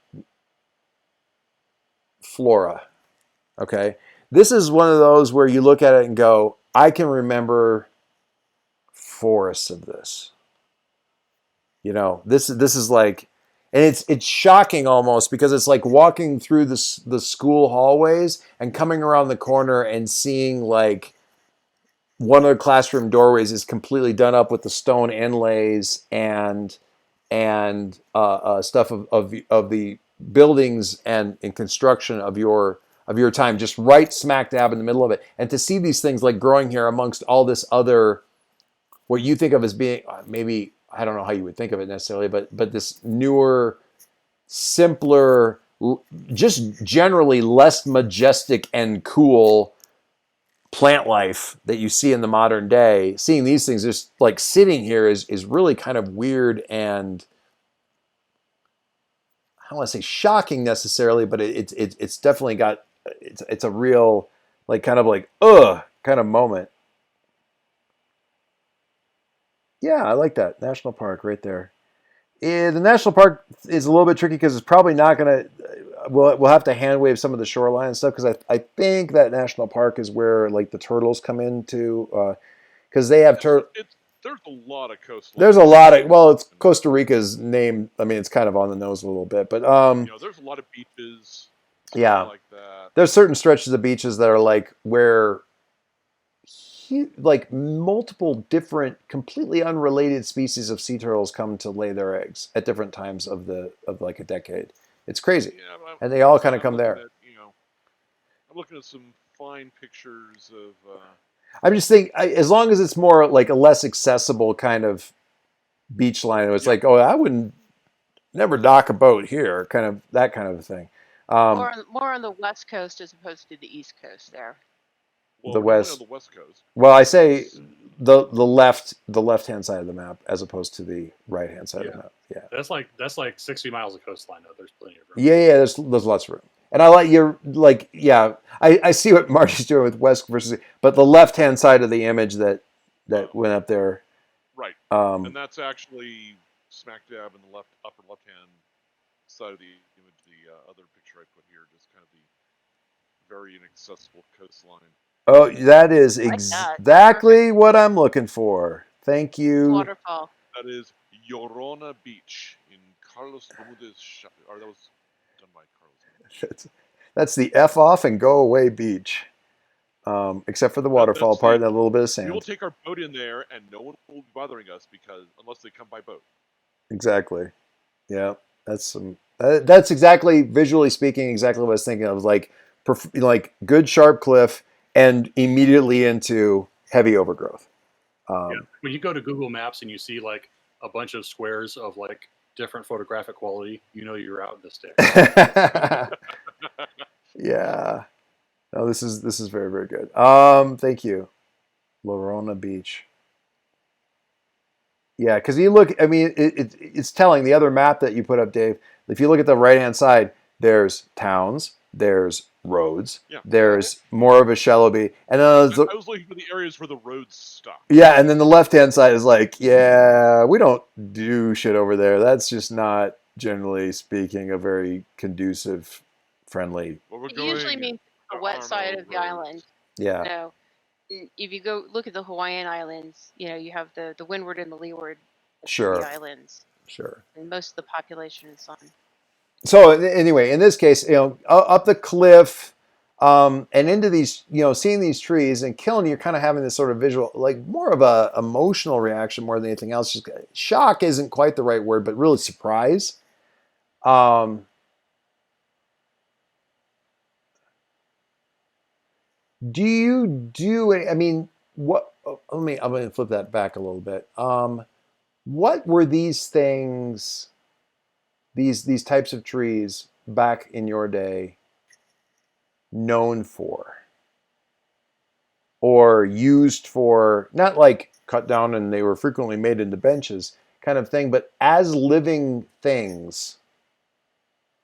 flora. Okay, this is one of those where you look at it and go, I can remember forests of this. You know, this is like, and it's shocking almost because it's like walking through the school hallways and coming around the corner and seeing like one of the classroom doorways is completely done up with the stone inlays and stuff of the buildings and construction of your time, just right smack dab in the middle of it. And to see these things like growing here amongst all this other, what you think of as being maybe, I don't know how you would think of it necessarily, but this newer, simpler, just generally less majestic and cool plant life that you see in the modern day, seeing these things just like sitting here is really kind of weird, and I don't want to say shocking necessarily, but it's definitely got it's a real like kind of like kind of moment. Yeah, I like that national park right there. The national park is a little bit tricky because it's probably not going to. We'll have to hand wave some of the shoreline stuff because I think that national park is where like the turtles come into because they have turtle. There's a lot of coastline. There's a lot of it's Costa Rica's name. I mean, it's kind of on the nose a little bit, but there's a lot of beaches. Yeah. like that. There's certain stretches of beaches that are like where like multiple different, completely unrelated species of sea turtles come to lay their eggs at different times of like a decade. It's crazy, Yeah, and they all so kind of I'm come looking there. at, I'm looking at some fine pictures of. I'm just thinking, as long as it's more like a less accessible kind of beach line, it's Yeah. like, oh, I wouldn't never dock a boat here, kind of that kind of a thing. More on the west coast as opposed to the east coast there. Well, The we're definitely on west. the west coast. Well, I say the left hand side of the map as opposed to the right hand side of the map. Yeah. That's like 60 miles of coastline though. There's plenty of room. Yeah. There's lots of room, and I like your like yeah. I see what Marty's doing with west versus, but the left hand side of the image that went up there. Right. And that's actually smack dab in the upper left hand side of the image. The other picture I put here, just kind of the very inaccessible coastline. Oh, that is I like that. exactly what I'm looking for. Thank It's you. waterfall. That is Llorona Beach in Carlos Bermudez. Or that was done by Carlos. That's the F off and go away beach. Except for the waterfall part and a little bit of We will sand. take our boat in there, and no one will be bothering us unless they come by boat. Exactly. Yeah, that's exactly, visually speaking, exactly what I was thinking. I was like good sharp cliff and immediately into heavy overgrowth. Yeah. When you go to Google Maps and you see like a bunch of squares of like different photographic quality, you know you're out in the sticks. Yeah. No, this is very, very good. Thank you. Lorona Beach. Yeah, because you look, I mean, it's telling the other map that you put up, Dave. If you look at the right hand side, there's towns, there's roads, Yeah. there's more of a shallow beach, and then I was looking for the areas where the roads stop. yeah, and then the left hand side is like, yeah, we don't do shit over there. That's just not, generally speaking, a very conducive, friendly. Well, we're It usually going. means the There wet are side no of the roads. island. Yeah. No, if you go look at the Hawaiian Islands, you have the windward and the leeward of Sure. the islands, Sure. and most of the population is on. So anyway, in this case, up the cliff, and into these, seeing these trees and killing, you're kind of having this sort of visual, like more of a emotional reaction more than anything else. Just shock isn't quite the right word, but really surprise. Do you do? I mean, what? I'm going to flip that back a little bit. What were these things? These types of trees back in your day known for, or used for? Not like cut down and they were frequently made into benches, kind of thing, but as living things.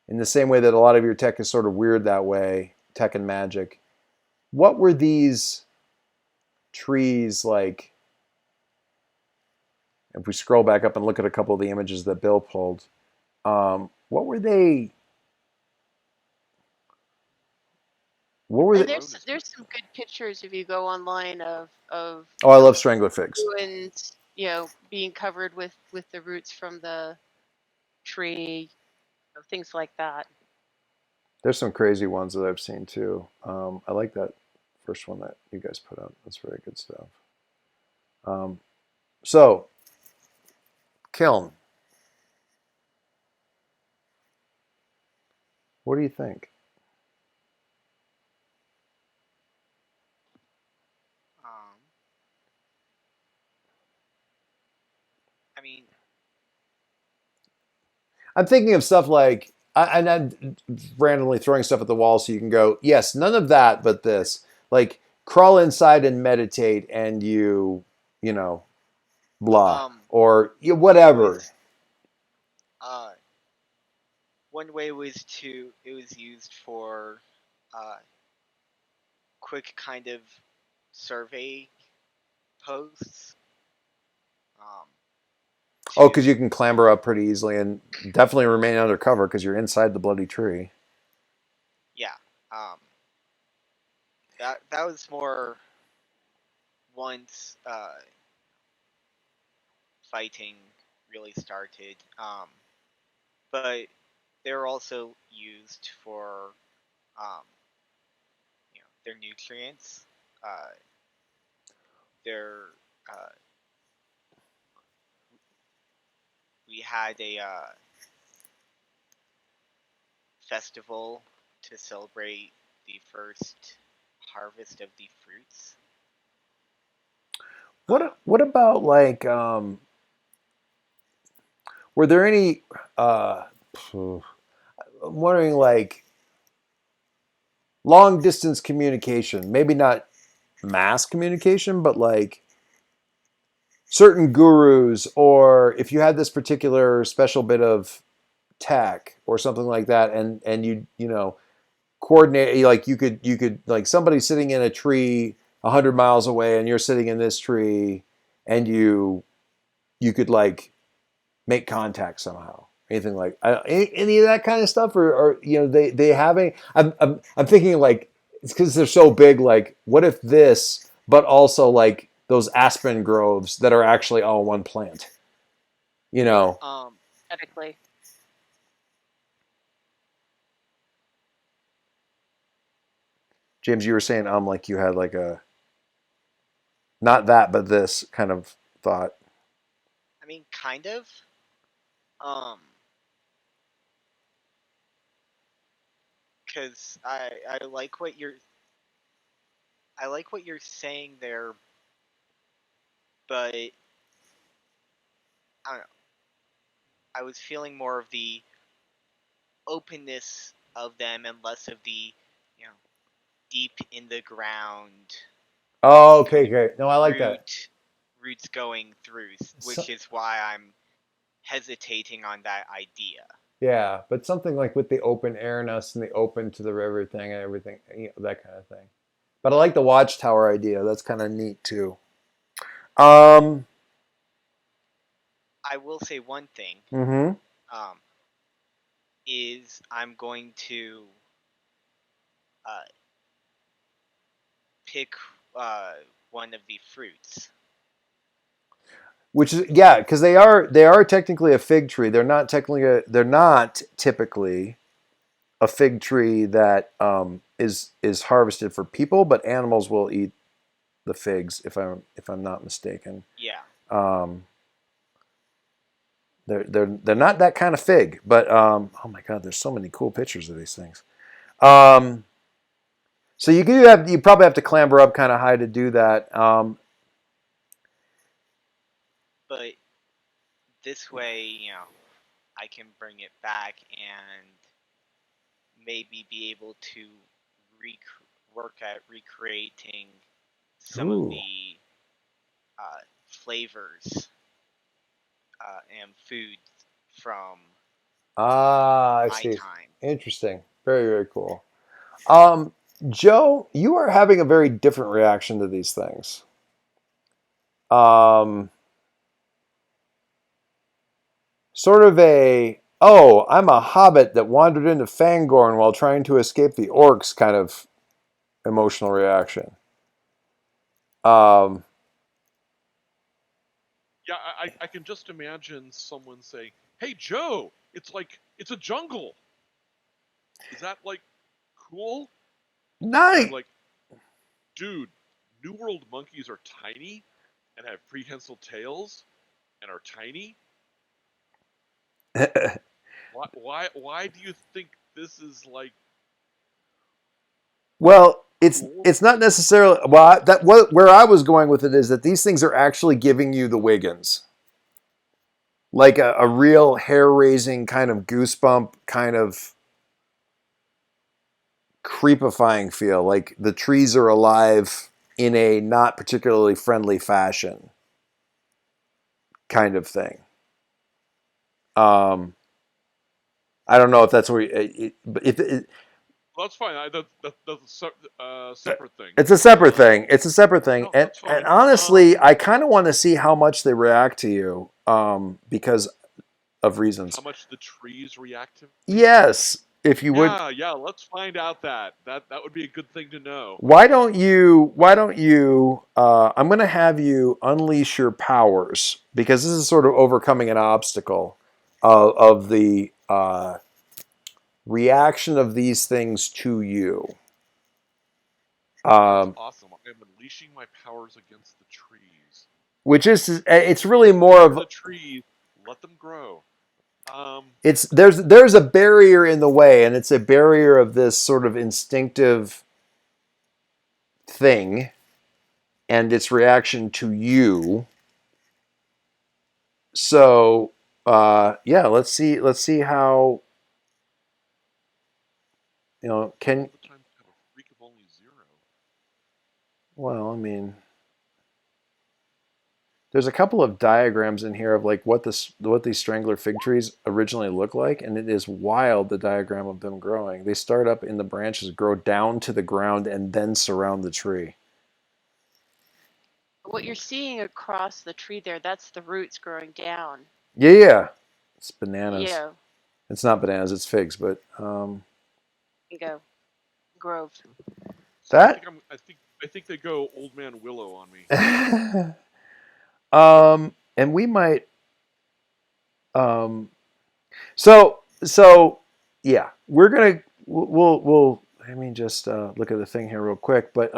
In the same way that a lot of your tech is sort of weird that way, tech and magic. What were these trees like? If we scroll back up and look at a couple of the images that Bill pulled, what were they? What were And they? there's some good pictures if you go online of Oh, I love strangler figs. ruins, being covered with the roots from the tree, things like that. There's some crazy ones that I've seen too. I like that first one that you guys put up. That's very good stuff. So, Kiln, what do you think? I mean, I'm thinking of stuff like, and I'm randomly throwing stuff at the wall so you can go, yes, none of that, but this. Like, crawl inside and meditate, and blah, or whatever. one way was it was used for quick kind of survey posts. Oh, because you can clamber up pretty easily and definitely remain undercover because you're inside the bloody tree. Yeah. That was more once fighting really started. But they were also used for their nutrients, their we had a festival to celebrate the first harvest of the fruits. What about like were there any I'm wondering like long distance communication, maybe not mass communication, but like certain gurus, or if you had this particular special bit of tech or something like that, and you know coordinate, like you could like somebody sitting in a tree 100 miles away and you're sitting in this tree, and you could like make contact somehow, anything like any of that kind of stuff, or you know they having I'm thinking like it's because they're so big, like what if this, but also like those aspen groves that are actually all one plant, you know. Technically. James, you were saying like you had like a not that but this kind of thought. I mean, kind of. Because I like what you're saying there, but I don't know. I was feeling more of the openness of them and less of the, deep in the ground. Oh, okay, great. No, I like that. Roots going through, which So, is why I'm hesitating on that idea. yeah, but something like with the open airness and the open to the river thing and everything, you know, that kind of thing. But I like the watchtower idea. That's kind of neat too. Um, I will say one thing. mm-hmm. Is I'm going to pick one of the fruits. Which is, yeah, because they are technically a fig tree. They're not typically a fig tree that is harvested for people, but animals will eat the figs if I'm not mistaken. Yeah. They're not that kind of fig, but oh my god, there's so many cool pictures of these things. So you probably have to clamber up kind of high to do that. But this way, I can bring it back and maybe be able to work at recreating some of the flavors and foods from I my see. time. Interesting. Very, very cool. Joe, you are having a very different reaction to these things. Sort of I'm a hobbit that wandered into Fangorn while trying to escape the orcs kind of emotional reaction. Yeah, I can just imagine someone saying, "Hey Joe, it's a jungle. Is that like cool?" Not. And I'm like, "Dude, New World monkeys are tiny and have prehensile tails and are tiny. Why do you think this is like?" Well, Cool. it's not necessarily where I was going with it is that these things are actually giving you the Wiggins, like a real hair raising kind of goosebump kind of creepifying feel, like the trees are alive in a not particularly friendly fashion, kind of thing. I don't know if that's where, That's fine. That's a separate thing. It's a separate thing. It's a separate thing. No, and that's fine. honestly, I kind of want to see how much they react to you, because of reasons. How much the trees react to? Yes, if you would. Yeah. Let's find out that. That would be a good thing to know. Why don't you? I'm going to have you unleash your powers, because this is sort of overcoming an obstacle of the reaction of these things to you. That's awesome. I am unleashing my powers against the trees. Which is, it's really more of The trees, let them grow. there's a barrier in the way, and it's a barrier of this sort of instinctive thing and its reaction to you. So yeah, let's see how, can, All the time to have a freak of only 0. well, I mean, there's a couple of diagrams in here of like what these strangler fig trees originally look like, and it is wild, the diagram of them growing. They start up in the branches, grow down to the ground, and then surround the tree. What you're seeing across the tree there, that's the roots growing down. Yeah. It's bananas. Yeah. It's not bananas, it's figs, but Bingo. Grove. So that I think they go Old Man Willow on me. and we might so yeah, we'll let me just look at the thing here real quick, but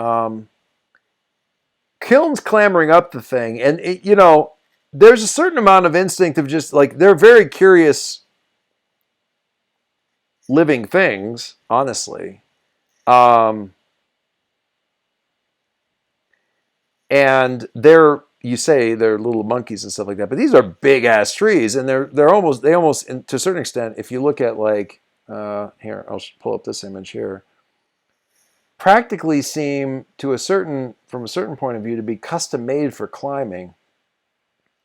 Kiln's clambering up the thing, and there's a certain amount of instinct of just like, they're very curious living things, honestly. And you say they're little monkeys and stuff like that, but these are big ass trees, and they almost to a certain extent, if you look at like here, I'll pull up this image here, practically seem from a certain point of view to be custom made for climbing.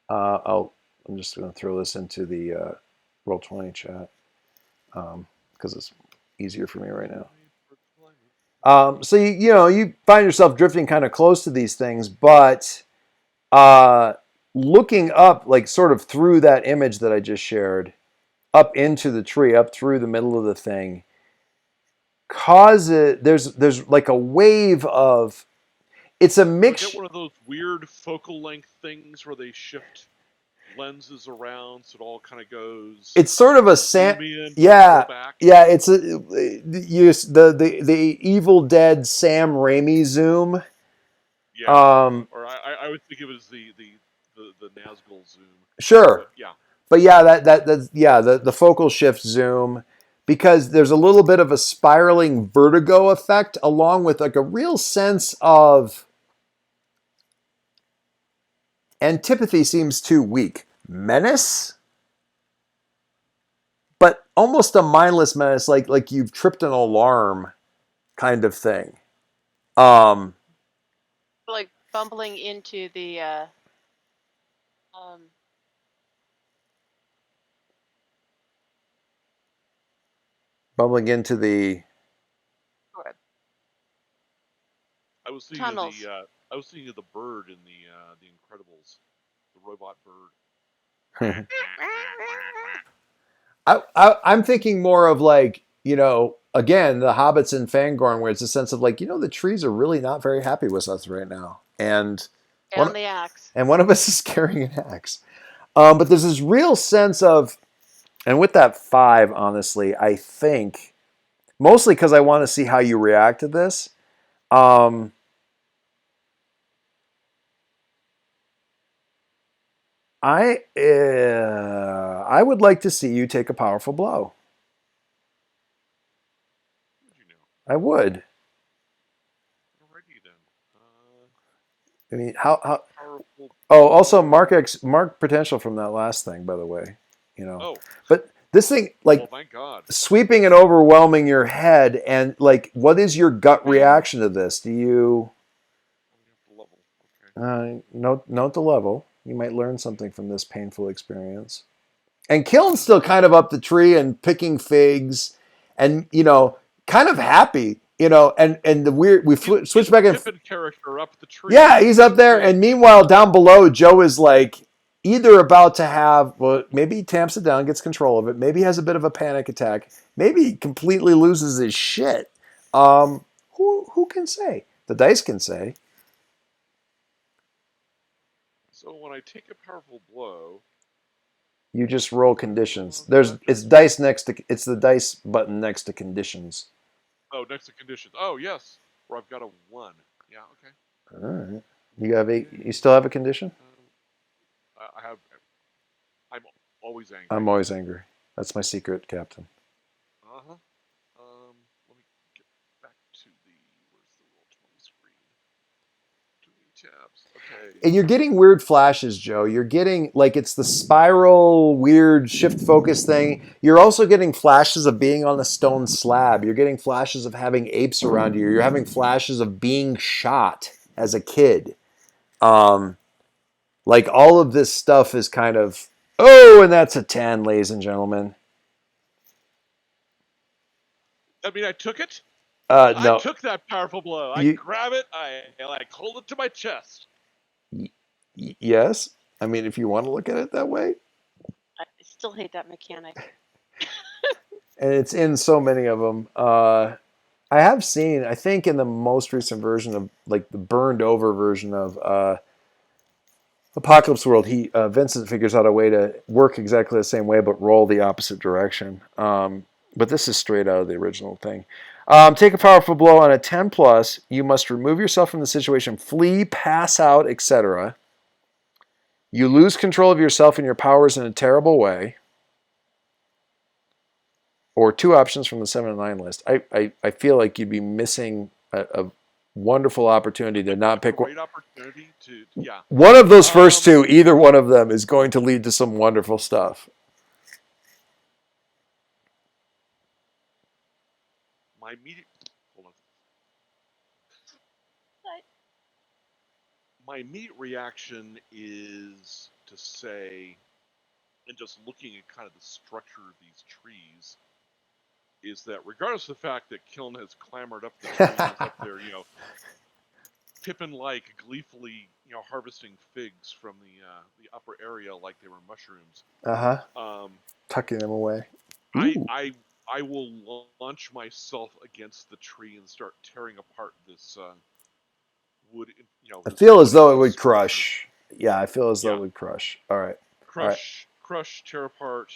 I'm just going to throw this into the Roll20 chat because it's easier for me right now. So you find yourself drifting kind of close to these things, but looking up, like sort of through that image that I just shared, up into the tree, up through the middle of the thing, there's like a wave of, it's a mix. Get one of those weird focal length things where they shift lenses around so it all kind of goes. It's sort of a yeah. It's the Evil Dead Sam Raimi zoom. Yeah. Or I would think of it as the Nazgul zoom. Sure. But yeah, that's the focal shift zoom, because there's a little bit of a spiraling vertigo effect, along with like a real sense of antipathy seems too weak. Menace, but almost a mindless menace, like you've tripped an alarm kind of thing. Like bumbling into the bumbling into the I was thinking tunnels. I was thinking of the bird in the Incredibles, the robot bird. I'm thinking more of like, again, the hobbits in Fangorn, where it's a sense of like, the trees are really not very happy with us right now, and the axe, and one of us is carrying an axe. But there's this real sense of, and with that 5, honestly, I think mostly because I want to see how you react to this. I would like to see you take a powerful blow. I would. Alrighty then. I mean, how? Oh, also mark potential from that last thing, by the way. Oh. But this thing, like, thank God, sweeping and overwhelming your head, and like, what is your gut reaction to this? Do you? Note the level. You might learn something from this painful experience. And Killen's still kind of up the tree and picking figs, and kind of happy, and the weird, we switch back and character up the tree. Yeah, he's up there, and meanwhile down below, Joe is like either about to have, well, maybe he tamps it down, gets control of it, maybe he has a bit of a panic attack, maybe he completely loses his shit. Who can say? The dice can say. So when I take a powerful blow, You just roll conditions. It's dice next to it's the dice button next to conditions. Oh, next to conditions. Oh, yes. Where I've got a 1. Yeah, okay. All right. You have you still have a condition? I have. I'm always angry. I'm always angry. That's my secret, Captain. Uh-huh. Let me get back to the, where's the Roll20 screen? Too many tabs. Okay. And you're getting weird flashes, Joe. You're getting like it's the spiral weird shift focus thing. You're also getting flashes of being on a stone slab. You're getting flashes of having apes around you. You're having flashes of being shot as a kid. Like all of this stuff is kind of, oh, and that's a 10, ladies and gentlemen. I mean, I took it. I No. took that powerful blow. I You- grab it. I hold it to my chest. Yes. I mean, if you want to look at it that way. I still hate that mechanic. And it's in so many of them. I have seen, I think in the most recent version of, like the burned over version of Apocalypse World, Vincent figures out a way to work exactly the same way, but roll the opposite direction. But this is straight out of the original thing. Take a powerful blow on a 10 plus. You must remove yourself from the situation, flee, pass out, etc. You lose control of yourself and your powers in a terrible way. Or 2 options from the 7 and 9 list. I feel like you'd be missing a wonderful opportunity to not pick one. Great opportunity to, yeah. One of those first 2, either one of them is going to lead to some wonderful stuff. My immediate, hold on. What? My immediate reaction is to say, and just looking at kind of the structure of these trees, is that regardless of the fact that Kiln has clambered up the trees up there, Pippin-like, gleefully, harvesting figs from the upper area like they were mushrooms. Tucking them away. I will launch myself against the tree and start tearing apart this wood. I feel as though it would crush. Yeah, I feel as though it would crush. All right. Crush, tear apart.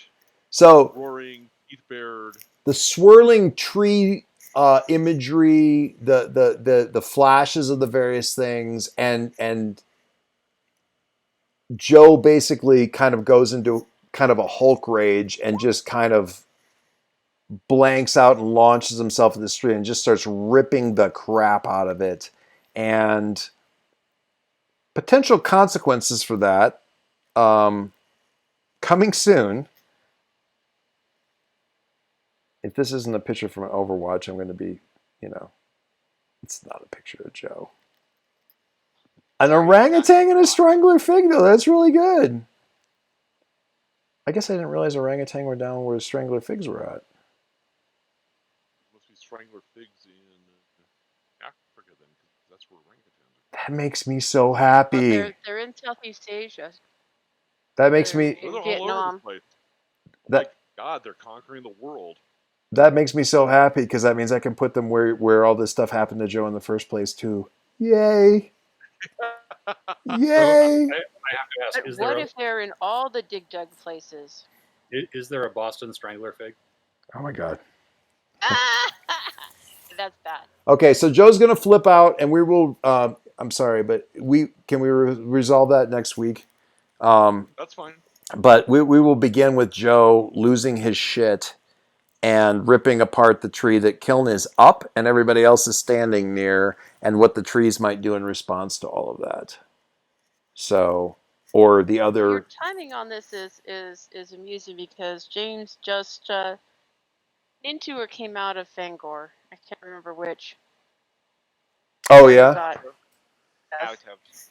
So roaring, teeth bared. The swirling tree imagery, the flashes of the various things, and Joe basically kind of goes into kind of a Hulk rage and just kind of blanks out and launches himself in the street and just starts ripping the crap out of it. And potential consequences for that coming soon. If this isn't a picture from an Overwatch, I'm going to be, it's not a picture of Joe. An orangutan and a strangler fig, though. That's really good. I guess I didn't realize orangutan were down where strangler figs were at. Must be strangler figs in Africa then, because that's where orangutans are. That makes me so happy. Well, they're in Southeast Asia. That makes me. They're Vietnam. all over the place. My God, they're conquering the world. That makes me so happy because that means I can put them where all this stuff happened to Joe in the first place too. Yay! Yay! I have to ask: what if they're in all the dig dug places? Is there a Boston Strangler fig? Oh my God! That's bad. Okay, so Joe's gonna flip out, and we will. I'm sorry, but we resolve that next week. That's fine. But we will begin with Joe losing his shit and ripping apart the tree that Kiln is up and everybody else is standing near, and what the trees might do in response to all of that. So, or the other. Your timing on this is amusing because James just into or came out of Fangor. I can't remember which. Oh yeah.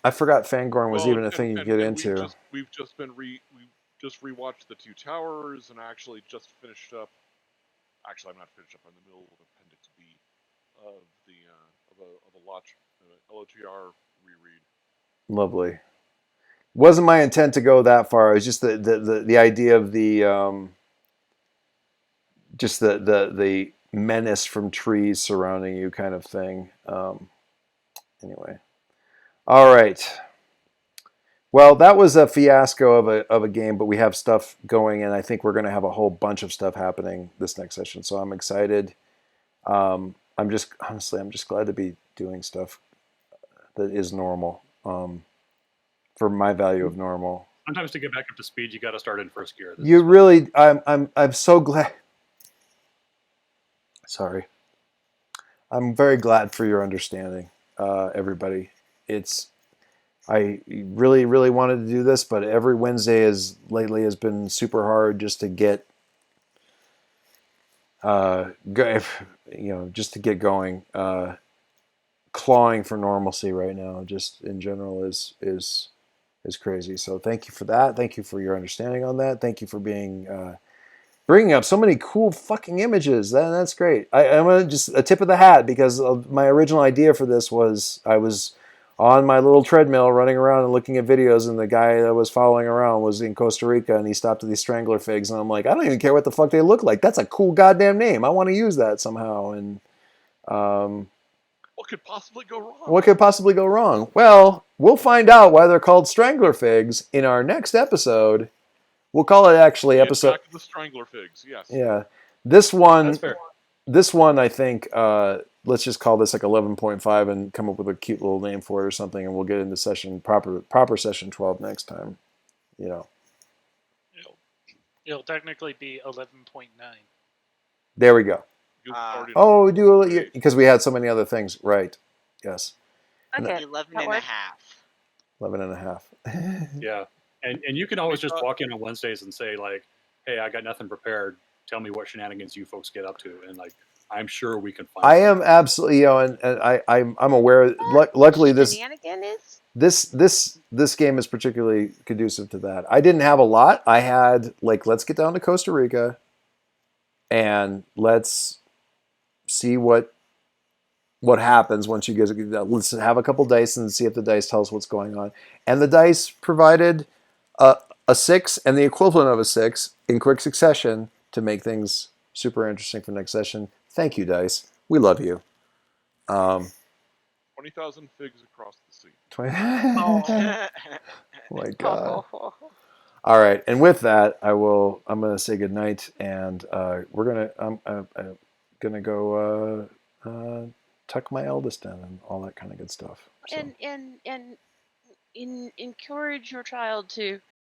I forgot Fangorn was even a thing you get into. We've just rewatched the Two Towers and actually just finished up. Actually, I'm not finished up. I'm in the middle of Appendix B of the LOTR reread. Lovely. Wasn't my intent to go that far. It was just the idea of the just the menace from trees surrounding you kind of thing. Anyway. All right. Well, that was a fiasco of a game, but we have stuff going, and I think we're going to have a whole bunch of stuff happening this next session. So I'm excited. I'm just honestly, I'm just glad to be doing stuff that is normal. For my value of normal. Sometimes to get back up to speed, you got to start in first gear. This You is- really, I'm so glad. Sorry. I'm very glad for your understanding, everybody. I really, really wanted to do this, but every Wednesday lately has been super hard just to get, just to get going. Clawing for normalcy right now, just in general, is crazy. So thank you for that. Thank you for your understanding on that. Thank you for bringing up so many cool fucking images. That's great. I'm gonna just a tip of the hat because my original idea for this was I was on my little treadmill running around and looking at videos, and the guy that was following around was in Costa Rica, and he stopped at these strangler figs, and I'm like, I don't even care what the fuck they look like. That's a cool goddamn name. I want to use that somehow. And What could possibly go wrong? what could possibly go wrong? Well, we'll find out why they're called strangler figs in our next episode. We'll call it actually The episode. Attack of the Strangler Figs. Yes. Yeah, this one. That's fair. This one, I think, let's just call this like 11.5 and come up with a cute little name for it or something, and we'll get into proper session 12 next time. You know, It'll technically be 11.9. there we go. You've already Oh, done we do because we had so many other things. Right. Yes. Okay. 11 that and a works. half. 11 and a half. Yeah, and you can always just walk in on Wednesdays and say like, "Hey, I got nothing prepared. Tell me what shenanigans you folks get up to," and like, I'm sure we can find. I am absolutely, and I'm aware. Luckily, this game is particularly conducive to that. I didn't have a lot. I had like, let's get down to Costa Rica, and let's see what happens once you guys. Let's have a couple dice and see if the dice tell us what's going on. And the dice provided a 6 and the equivalent of a 6 in quick succession to make things super interesting for next session. Thank you, dice. We love you. 20,000 figs across the sea. 20. Oh. Oh my god. All right, and with that, I'm gonna say goodnight, and I'm gonna go tuck my eldest in and all that kind of good stuff. So. And encourage your child to